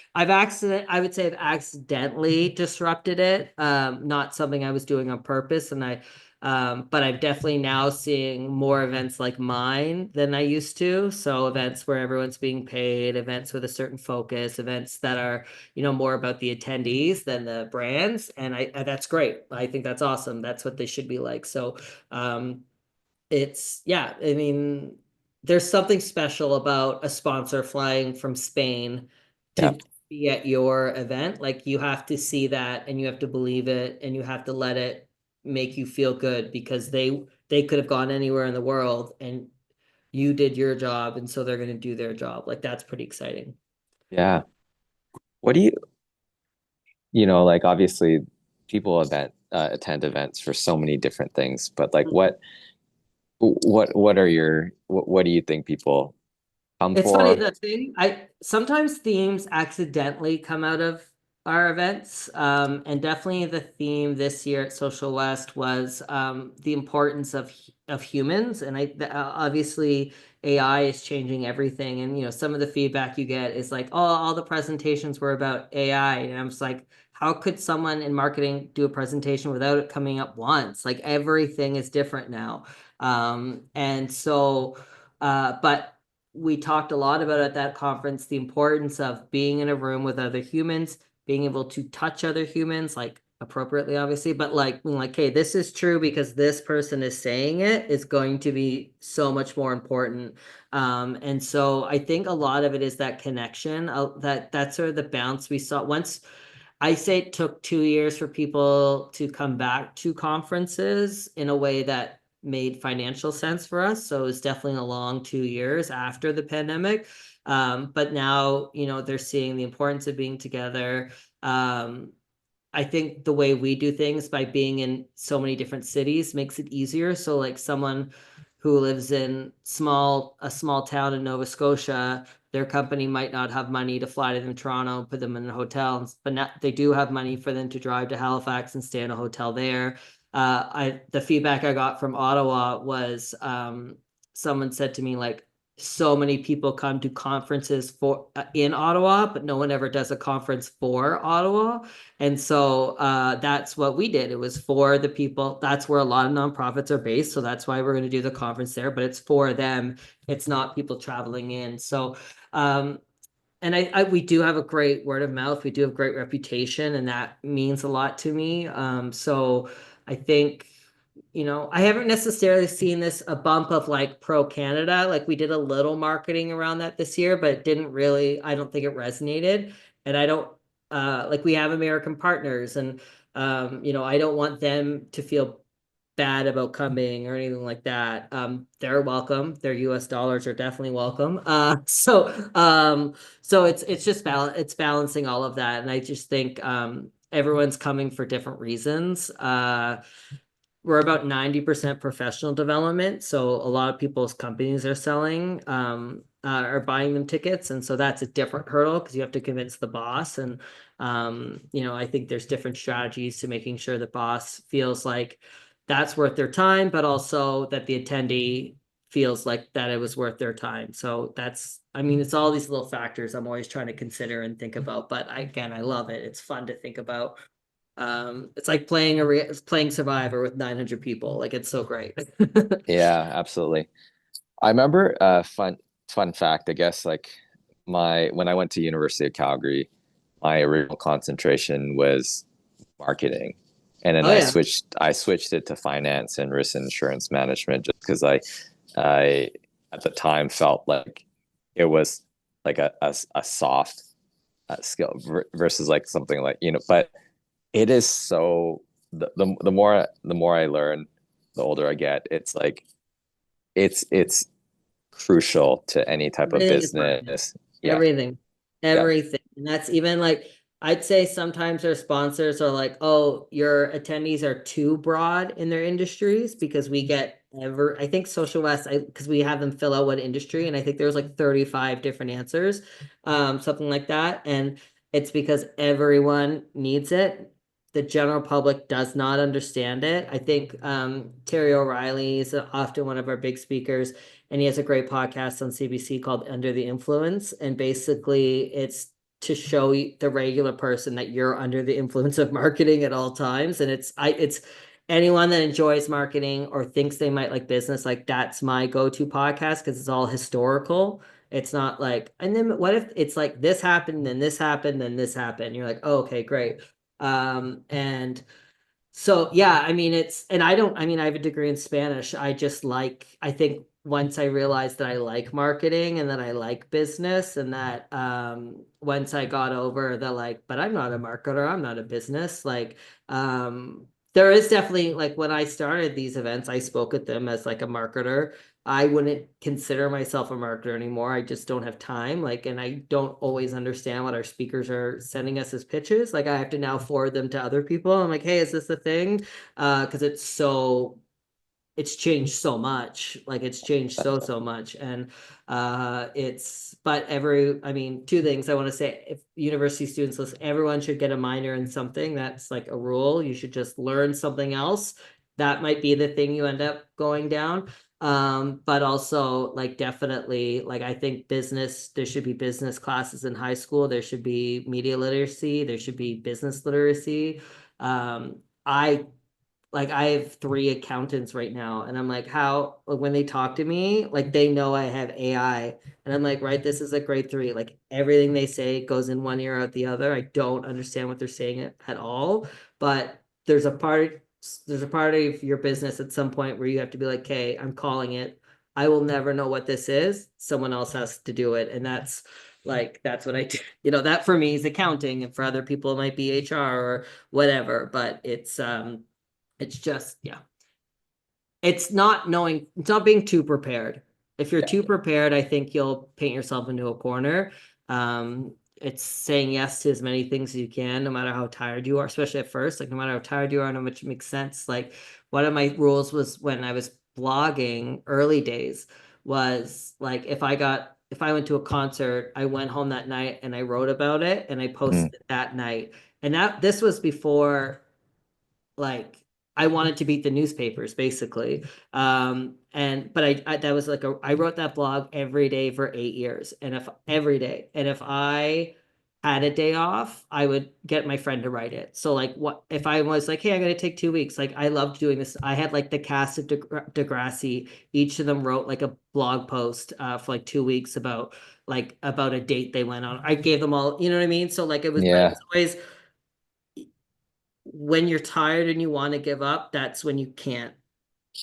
say I've accidentally disrupted it. Not something I was doing on purpose. But I'm definitely now seeing more events like mine than I used to. So events where everyone's being paid, events with a certain focus, events that are, more about the attendees than the brands. And that's great. I think that's awesome. That's what they should be like. So, yeah, I mean, there's something special about a sponsor flying from Spain Yeah. to be at your event. Like you have to see that and you have to believe it and you have to let it make you feel good, because they could have gone anywhere in the world and you did your job, and so they're going to do their job. Like that's pretty exciting. Yeah. What do like obviously people attend events for so many different things, but like what are what do you think people come It's funny, for? the thing, I sometimes themes accidentally come out of our events. And definitely the theme this year at Social West was the importance of humans. And obviously AI is changing everything. And some of the feedback you get is like, oh, all the presentations were about AI. And I'm just like, how could someone in marketing do a presentation without it coming up once? Like everything is different now. But we talked a lot about at that conference the importance of being in a room with other humans, being able to touch other humans, like appropriately, obviously, but like being like, hey, this is true because this person is saying it, is going to be so much more important. And so I think a lot of it is that connection, that's sort of the bounce we saw. Once I say it took 2 years for people to come back to conferences in a way that made financial sense for us. So it was definitely a long 2 years after the pandemic. But now, they're seeing the importance of being together. I think the way we do things by being in so many different cities makes it easier. So like someone who lives in a small town in Nova Scotia, their company might not have money to fly to them to Toronto, put them in a hotel, but now they do have money for them to drive to Halifax and stay in a hotel there. The feedback I got from Ottawa was someone said to me like, so many people come to conferences for in Ottawa, but no one ever does a conference for Ottawa. And so that's what we did. It was for the people. That's where a lot of nonprofits are based. So that's why we're going to do the conference there, but it's for them. It's not people traveling in. So, and we do have a great word of mouth. We do have great reputation, and that means a lot to me. So I think, I haven't necessarily seen a bump of like pro Canada. Like we did a little marketing around that this year, but it didn't really, I don't think it resonated. And I don't, like we have American partners and, I don't want them to feel bad about coming or anything like that. They're welcome. Their US dollars are definitely welcome. So it's just it's balancing all of that. And I just think everyone's coming for different reasons. We're about 90% professional development. So a lot of people's companies are selling, are buying them tickets. And so that's a different hurdle because you have to convince the boss. And, I think there's different strategies to making sure the boss feels like that's worth their time, but also that the attendee feels like that it was worth their time. So it's all these little factors I'm always trying to consider and think about. But again, I love it. It's fun to think about. It's like playing Survivor with 900 people. Like it's so great. Yeah, absolutely. I remember fun fact, I guess, like when I went to University of Calgary, my original concentration was marketing. And then Oh yeah. I switched it to finance and risk and insurance management just because I at the time felt like it was like a soft skill versus like something like, but it is so the more I learn, the older I get, it's like it's crucial to any type of Everything is marketing. business. Yeah, Everything. yeah, Everything. And that's even like I'd say sometimes our sponsors are like, oh, your attendees are too broad in their industries because we get I think Social West, because we have them fill out what industry, and I think there's like 35 different answers, something like that. And it's because everyone needs it. The general public does not understand it. I think Terry O'Reilly is often one of our big speakers, and he has a great podcast on CBC called Under the Influence. And basically, it's to show the regular person that you're under the influence of marketing at all times. And it's anyone that enjoys marketing or thinks they might like business, like that's my go-to podcast because it's all historical. It's not like, and then what if it's like this happened, then this happened, then this happened. You're like, oh, okay, great. And so yeah, and I have a degree in Spanish. I think once I realized that I like marketing and that I like business and that once I got over the like, but I'm not a marketer, I'm not a business, like there is definitely like when I started these events, I spoke at them as like a marketer. I wouldn't consider myself a marketer anymore. I just don't have time. Like, and I don't always understand what our speakers are sending us as pitches. Like, I have to now forward them to other people. I'm like, hey, is this a thing? Because it's changed so much. Like, it's changed so much. And two things I want to say. If university students listen, everyone should get a minor in something. That's like a rule. You should just learn something else. That might be the thing you end up going down. But also like definitely like I think there should be business classes in high school. There should be media literacy. There should be business literacy. I I have 3 accountants right now, and I'm like, when they talk to me, like they know I have AI, and I'm like, right, this is a grade 3. Like everything they say goes in one ear out the other. I don't understand what they're saying at all, but there's a part of your business at some point where you have to be like, okay, I'm calling it. I will never know what this is. Someone else has to do it, and that's what I do. That for me is accounting, and for other people it might be HR or whatever. But it's just, yeah. It's not being too prepared. If you're too prepared, I think you'll paint yourself into a corner. It's saying yes to as many things as you can, no matter how tired you are, especially at first. Like no matter how tired you are, no much makes sense. Like one of my rules was when I was blogging early days was like if I went to a concert, I went home that night and I wrote about it and I posted it that night. And this was before like I wanted to beat the newspapers basically. But I that was like I wrote that blog every day for 8 years. And if I had a day off, I would get my friend to write it. So like what if I was like, hey, I'm going to take 2 weeks. Like I loved doing this. I had like the cast of Degrassi. Each of them wrote like a blog post for like 2 weeks about a date they went on. I gave them all, you know what I mean? So like it was, but it yeah, was always when you're tired and you want to give up, that's when you can't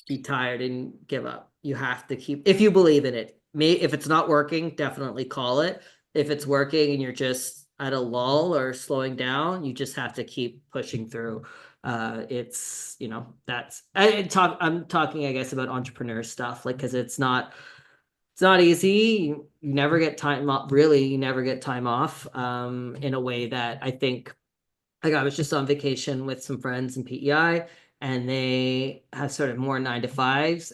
be tired and give up. You have to keep, if you believe in it. If it's not working, definitely call it. If it's working and you're just at a lull or slowing down, you just have to keep pushing through. It's, that's I'm talking, I guess, about entrepreneur stuff, like, because it's not easy. You never get time off, really. You never get time off, in a way that I think, like, I was just on vacation with some friends in PEI, and they have sort of more 9 to 5s,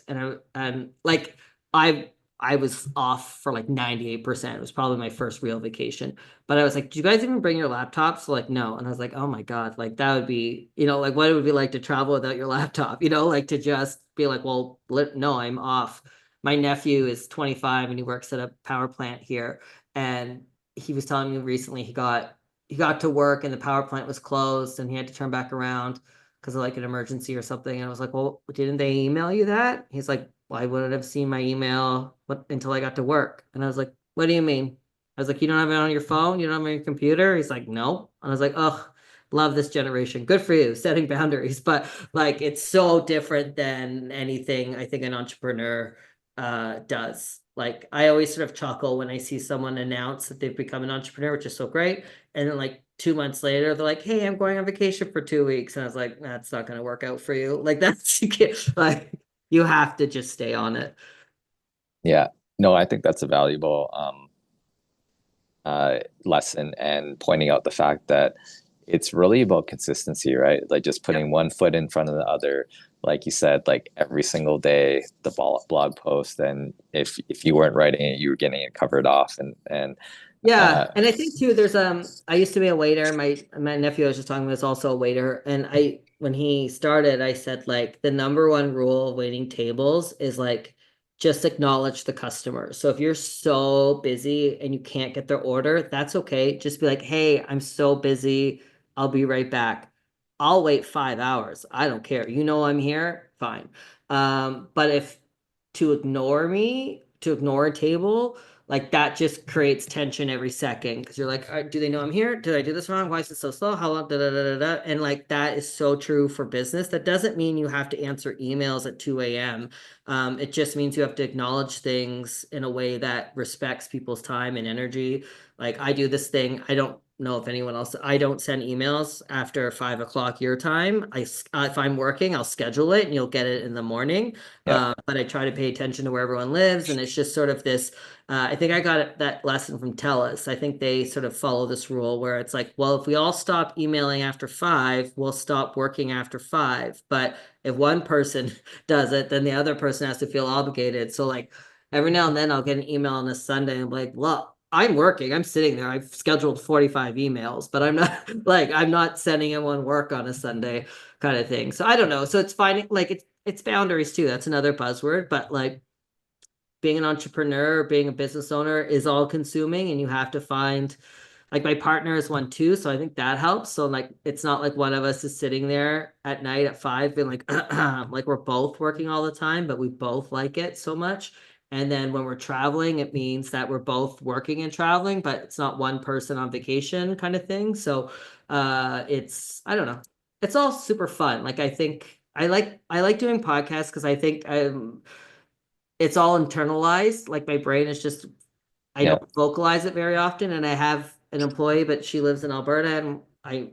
and like I I was off for like 98%. It was probably my first real vacation. But I was like, do you guys even bring your laptops? Like, no. And I was like, oh my God, like that would be, like what it would be like to travel without your laptop, like to just be like, well, no, I'm off. My nephew is 25 and he works at a power plant here. And he was telling me recently he got to work and the power plant was closed and he had to turn back around because of like an emergency or something. And I was like, well, didn't they email you that? He's like, well, I wouldn't have seen my email until I got to work. And I was like, what do you mean? I was like, you don't have it on your phone? You don't have it on your computer? He's like, no. And I was like, oh, love this generation. Good for you, setting boundaries. But like, it's so different than anything I think an entrepreneur does. Like, I always sort of chuckle when I see someone announce that they've become an entrepreneur, which is so great. And then like 2 months later, they're like, hey, I'm going on vacation for 2 weeks. And I was like, that's not going to work out for you. Like, that's, you can't, like, you have to just stay on it. Yeah. No, I think that's a valuable lesson, and pointing out the fact that it's really about consistency, right? Like just putting one foot in front of the other, like you said, like every single day, the blog post, and if you weren't writing it, you were getting it covered off, and Yeah, and I think too, there's I used to be a waiter. My nephew I was just talking about is also a waiter, and when he started, I said like the number one rule of waiting tables is like just acknowledge the customer. So if you're so busy and you can't get their order, that's okay. Just be like, hey, I'm so busy. I'll be right back. I'll wait 5 hours. I don't care. I'm here, fine. But if to ignore a table, like that just creates tension every second because you're like, do they know I'm here? Did I do this wrong? Why is it so slow? How long? Da, da, da, da, da. And like that is so true for business. That doesn't mean you have to answer emails at 2 a.m. It just means you have to acknowledge things in a way that respects people's time and energy. Like I do this thing. I don't know if anyone else, I don't send emails after 5 o'clock your time. If I'm working, I'll schedule it and you'll get it in the morning. yeah, But I try to pay attention to where everyone lives. And it's just sort of this, I think I got that lesson from TELUS. I think they sort of follow this rule where it's like, well, if we all stop emailing after 5, we'll stop working after 5. But if one person does it, then the other person has to feel obligated. So like every now and then I'll get an email on a Sunday and I'm like, look, I'm working. I'm sitting there. I've scheduled 45 emails, but I'm not like I'm not sending anyone work on a Sunday kind of thing. So I don't know. So it's finding like it's boundaries too. That's another buzzword, but like being an entrepreneur, being a business owner is all consuming and you have to find like my partner is one too. So I think that helps. So like it's not like one of us is sitting there at night at 5 being like like we're both working all the time, but we both like it so much. And then when we're traveling, it means that we're both working and traveling, but it's not one person on vacation kind of thing. So it's I don't know. It's all super fun. Like I think I like doing podcasts because I think it's all internalized. Like my brain is just I yeah, don't vocalize it very often. And I have an employee, but she lives in Alberta, and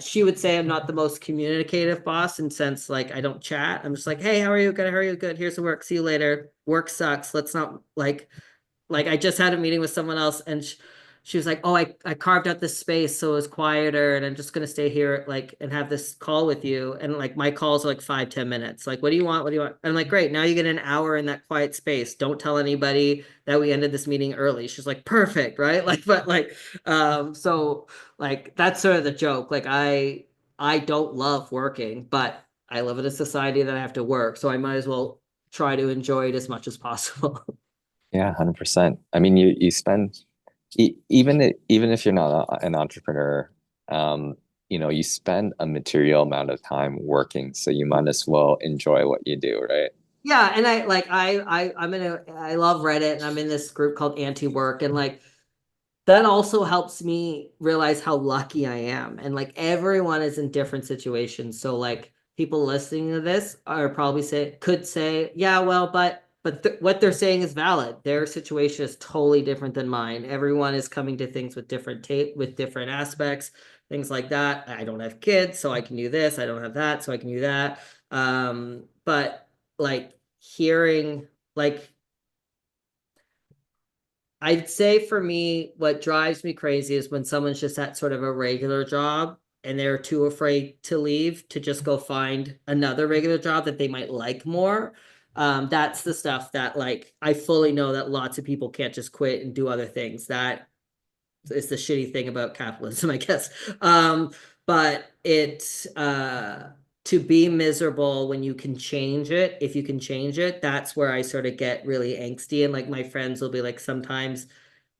she would say I'm not the most communicative boss in sense like I don't chat. I'm just like, hey, how are you? Good, how are you? Good. Here's the work. See you later. Work sucks. Let's not like I just had a meeting with someone else and she was like, oh, I carved out this space so it was quieter and I'm just gonna stay here like and have this call with you. And like my calls are like 5-10 minutes. Like, what do you want? What do you want? And I'm like, great, now you get an hour in that quiet space. Don't tell anybody that we ended this meeting early. She's like, perfect, right? Like, but like so like that's sort of the joke. Like I don't love working, but I live in a society that I have to work. So I might as well try to enjoy it as much as possible. yeah, 100%. I mean, you spend even if you're not an entrepreneur, you spend a material amount of time working, so you might as well enjoy what you do, right? Yeah, and I love Reddit and I'm in this group called Anti-Work and like that also helps me realize how lucky I am. And like everyone is in different situations. So like people listening to this are probably could say, yeah, well, but what they're saying is valid. Their situation is totally different than mine. Everyone is coming to things with different with different aspects, things like that. I don't have kids, so I can do this. I don't have that, so I can do that. But like hearing like I'd say for me, what drives me crazy is when someone's just at sort of a regular job and they're too afraid to leave to just go find another regular job that they might like more. That's the stuff that like I fully know that lots of people can't just quit and do other things. That is the shitty thing about capitalism, I guess. But it's to be miserable when you can change it, if you can change it, that's where I sort of get really angsty. And like my friends will be like, sometimes,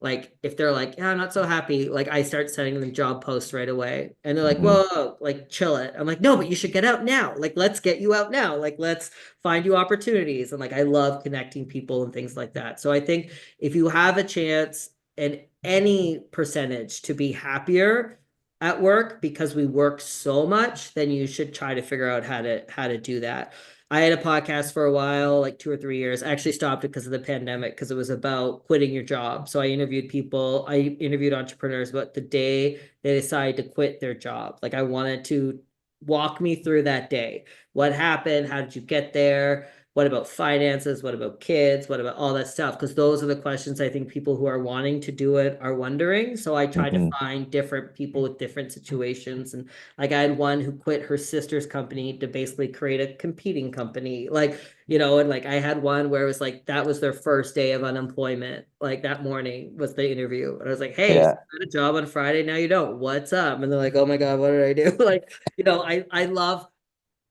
like if they're like, yeah, I'm not so happy, like I start sending them job posts right away. And they're like, Mhm. whoa, like chill it. I'm like, no, but you should get out now. Like, let's get you out now. Like, let's find you opportunities. And like, I love connecting people and things like that. So I think if you have a chance and any percentage to be happier at work because we work so much, then you should try to figure out how to do that. I had a podcast for a while, like 2 or 3 years. I actually stopped it because of the pandemic, because it was about quitting your job. So I interviewed entrepreneurs about the day they decided to quit their job. Like I wanted to walk me through that day. What happened? How did you get there? What about finances? What about kids? What about all that stuff? Because those are the questions I think people who are wanting to do it are wondering. So I tried to Mhm. find different people with different situations. And like I had one who quit her sister's company to basically create a competing company. Like, and like I had one where it was like that was their first day of unemployment. Like that morning was the interview. And I was like, hey, so Yeah. you had a job on Friday, now you don't. What's up? And they're like, oh my God, what did I do? Like,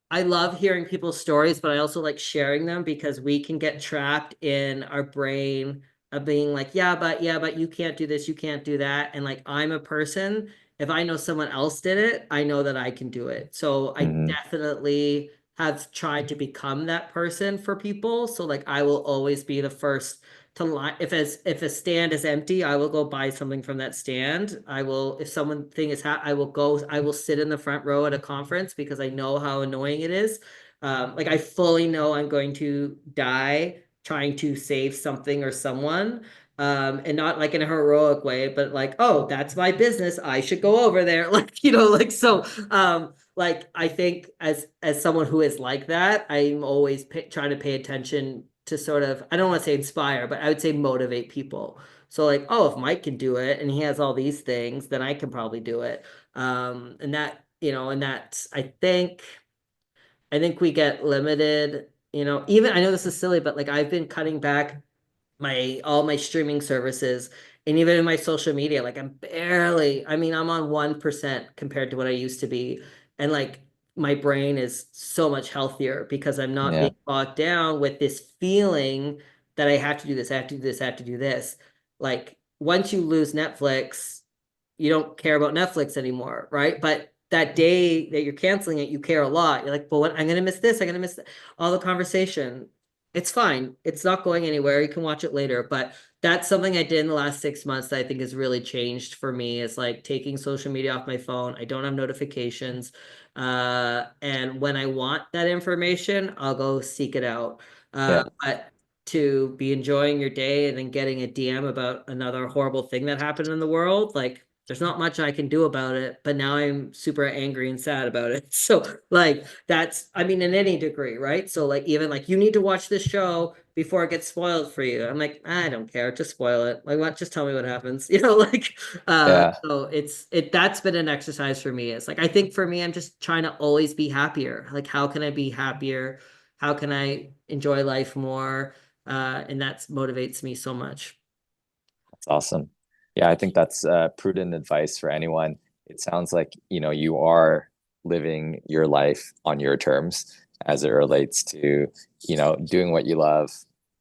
I love hearing people's stories, but I also like sharing them because we can get trapped in our brain of being like, yeah, but you can't do this, you can't do that. And like I'm a person, if I know someone else did it, I know that I can do it. So I Mhm. definitely have tried to become that person for people. So like I will always be the first to line. If a stand is empty, I will go buy something from that stand. I will, if someone thing is I will sit in the front row at a conference because I know how annoying it is. Like I fully know I'm going to die trying to save something or someone. And not like in a heroic way, but like, oh, that's my business. I should go over there. Like, like so like I think as someone who is like that, I'm always trying to pay attention to sort of, I don't want to say inspire, but I would say motivate people. So like, oh, if Mike can do it and he has all these things, then I can probably do it. And that, and that's, I think we get limited, even I know this is silly, but like I've been cutting back all my streaming services and even in my social media, like I'm on 1% compared to what I used to be. And like my brain is so much healthier because I'm not Yeah. being bogged down with this feeling that I have to do this, I have to do this, I have to do this. Like once you lose Netflix, you don't care about Netflix anymore, right? But that day that you're canceling it, you care a lot. You're like, well, what, I'm gonna miss this, I'm gonna miss all the conversation. It's fine. It's not going anywhere. You can watch it later. But that's something I did in the last 6 months that I think has really changed for me is like taking social media off my phone. I don't have notifications. And when I want that information, I'll go seek it out. Yeah. But to be enjoying your day and then getting a DM about another horrible thing that happened in the world, like there's not much I can do about it, but now I'm super angry and sad about it. So like that's, I mean, in any degree, right? So like even like you need to watch this show before it gets spoiled for you. I'm like, I don't care, just spoil it. Like what, just tell me what happens. Like Yeah. so that's been an exercise for me. It's like I think for me, I'm just trying to always be happier. Like how can I be happier? How can I enjoy life more? And that motivates me so much. That's awesome. Yeah, I think that's prudent advice for anyone. It sounds like, you are living your life on your terms as it relates to, doing what you love.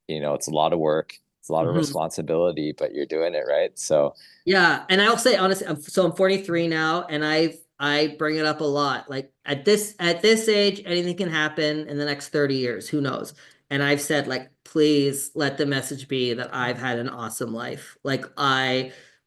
It's a lot of work, it's a lot of Mhm. responsibility, but you're doing it, right? So, Yeah, and I'll say honestly, I'm 43 now, and I bring it up a lot. Like at this age, anything can happen in the next 30 years. Who knows? And I've said like, please let the message be that I've had an awesome life. Like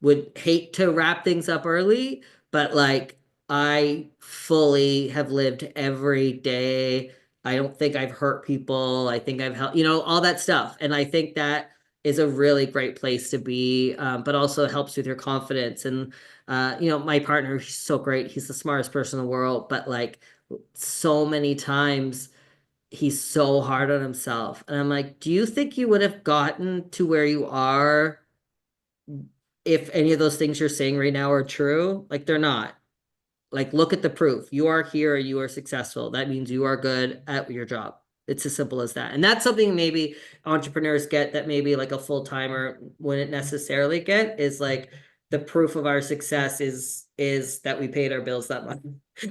would hate to wrap things up early, but like I fully have lived every day. I don't think I've hurt people. I think I've helped, all that stuff. And I think that is a really great place to be, but also helps with your confidence. And, my partner, he's so great. He's the smartest person in the world, but like so many times he's so hard on himself. And I'm like, do you think you would have gotten to where you are if any of those things you're saying right now are true? Like they're not. Like, look at the proof. You are here, you are successful. That means you are good at your job. It's as simple as that. And that's something maybe entrepreneurs get that maybe like a full-timer wouldn't necessarily get, is like the proof of our success is that we paid our bills that month.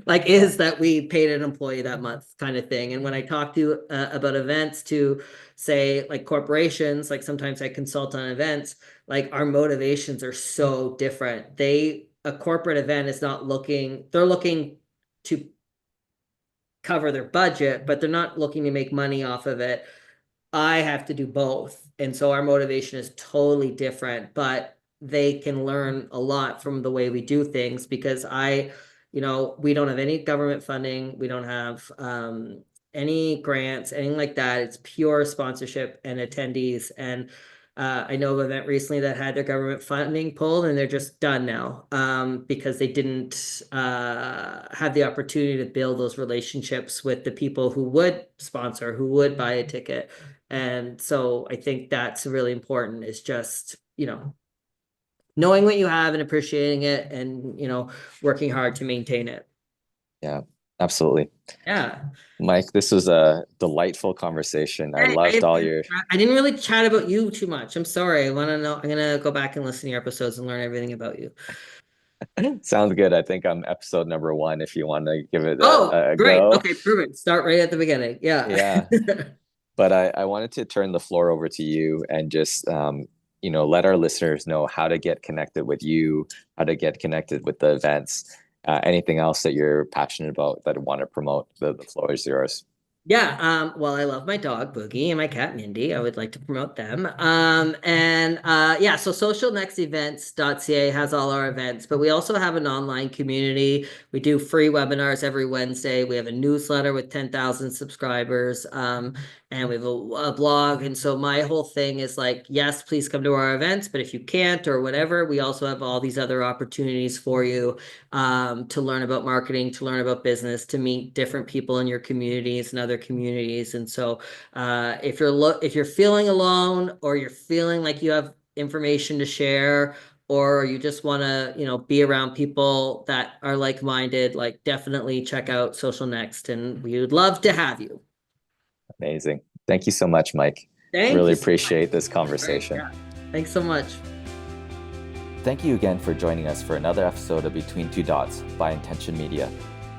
Like is that we paid an employee that month kind of thing. And when I talk to about events to say like corporations, like sometimes I consult on events, like our motivations are so different. A corporate event is not they're looking to cover their budget, but they're not looking to make money off of it. I have to do both. And so our motivation is totally different, but they can learn a lot from the way we do things because we don't have any government funding. We don't have any grants, anything like that. It's pure sponsorship and attendees. And I know of an event recently that had their government funding pulled and they're just done now because they didn't have the opportunity to build those relationships with the people who would sponsor, who would buy a ticket. And so I think that's really important, is just, knowing what you have and appreciating it and, working hard to maintain it. Yeah, absolutely. Yeah. Mike, this was a delightful conversation. I loved all your... I didn't really chat about you too much. I'm sorry. I'm going to go back and listen to your episodes and learn everything about you. Sounds good. I think I'm episode number 1 if you want to give it a great. go. Okay, perfect. Start right at the beginning. Yeah. Yeah. But I wanted to turn the floor over to you and just, let our listeners know how to get connected with you, how to get connected with the events, anything else that you're passionate about that I want to promote. The floor is yours. Yeah, well, I love my dog Boogie and my cat Mindy. I would like to promote them. So socialnextevents.ca has all our events, but we also have an online community. We do free webinars every Wednesday. We have a newsletter with 10,000 subscribers, and we have a blog. And so my whole thing is like, yes, please come to our events, but if you can't or whatever, we also have all these other opportunities for you to learn about marketing, to learn about business, to meet different people in your communities and other communities. And so if you're feeling alone, or you're feeling like you have information to share, or you just want to be around people that are like-minded, like definitely check out Social Next, and we would love to have you. Amazing. Thank you so much, Mike. Really appreciate this conversation. Right, yeah. Thanks so much. Thank you again for joining us for another episode of Between Two Dots by Intention Media.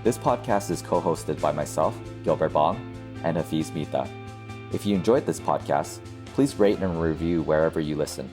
This podcast is co-hosted by myself, Gilbert and Hafiz Mita. If you enjoyed this podcast, please rate and review wherever you listen.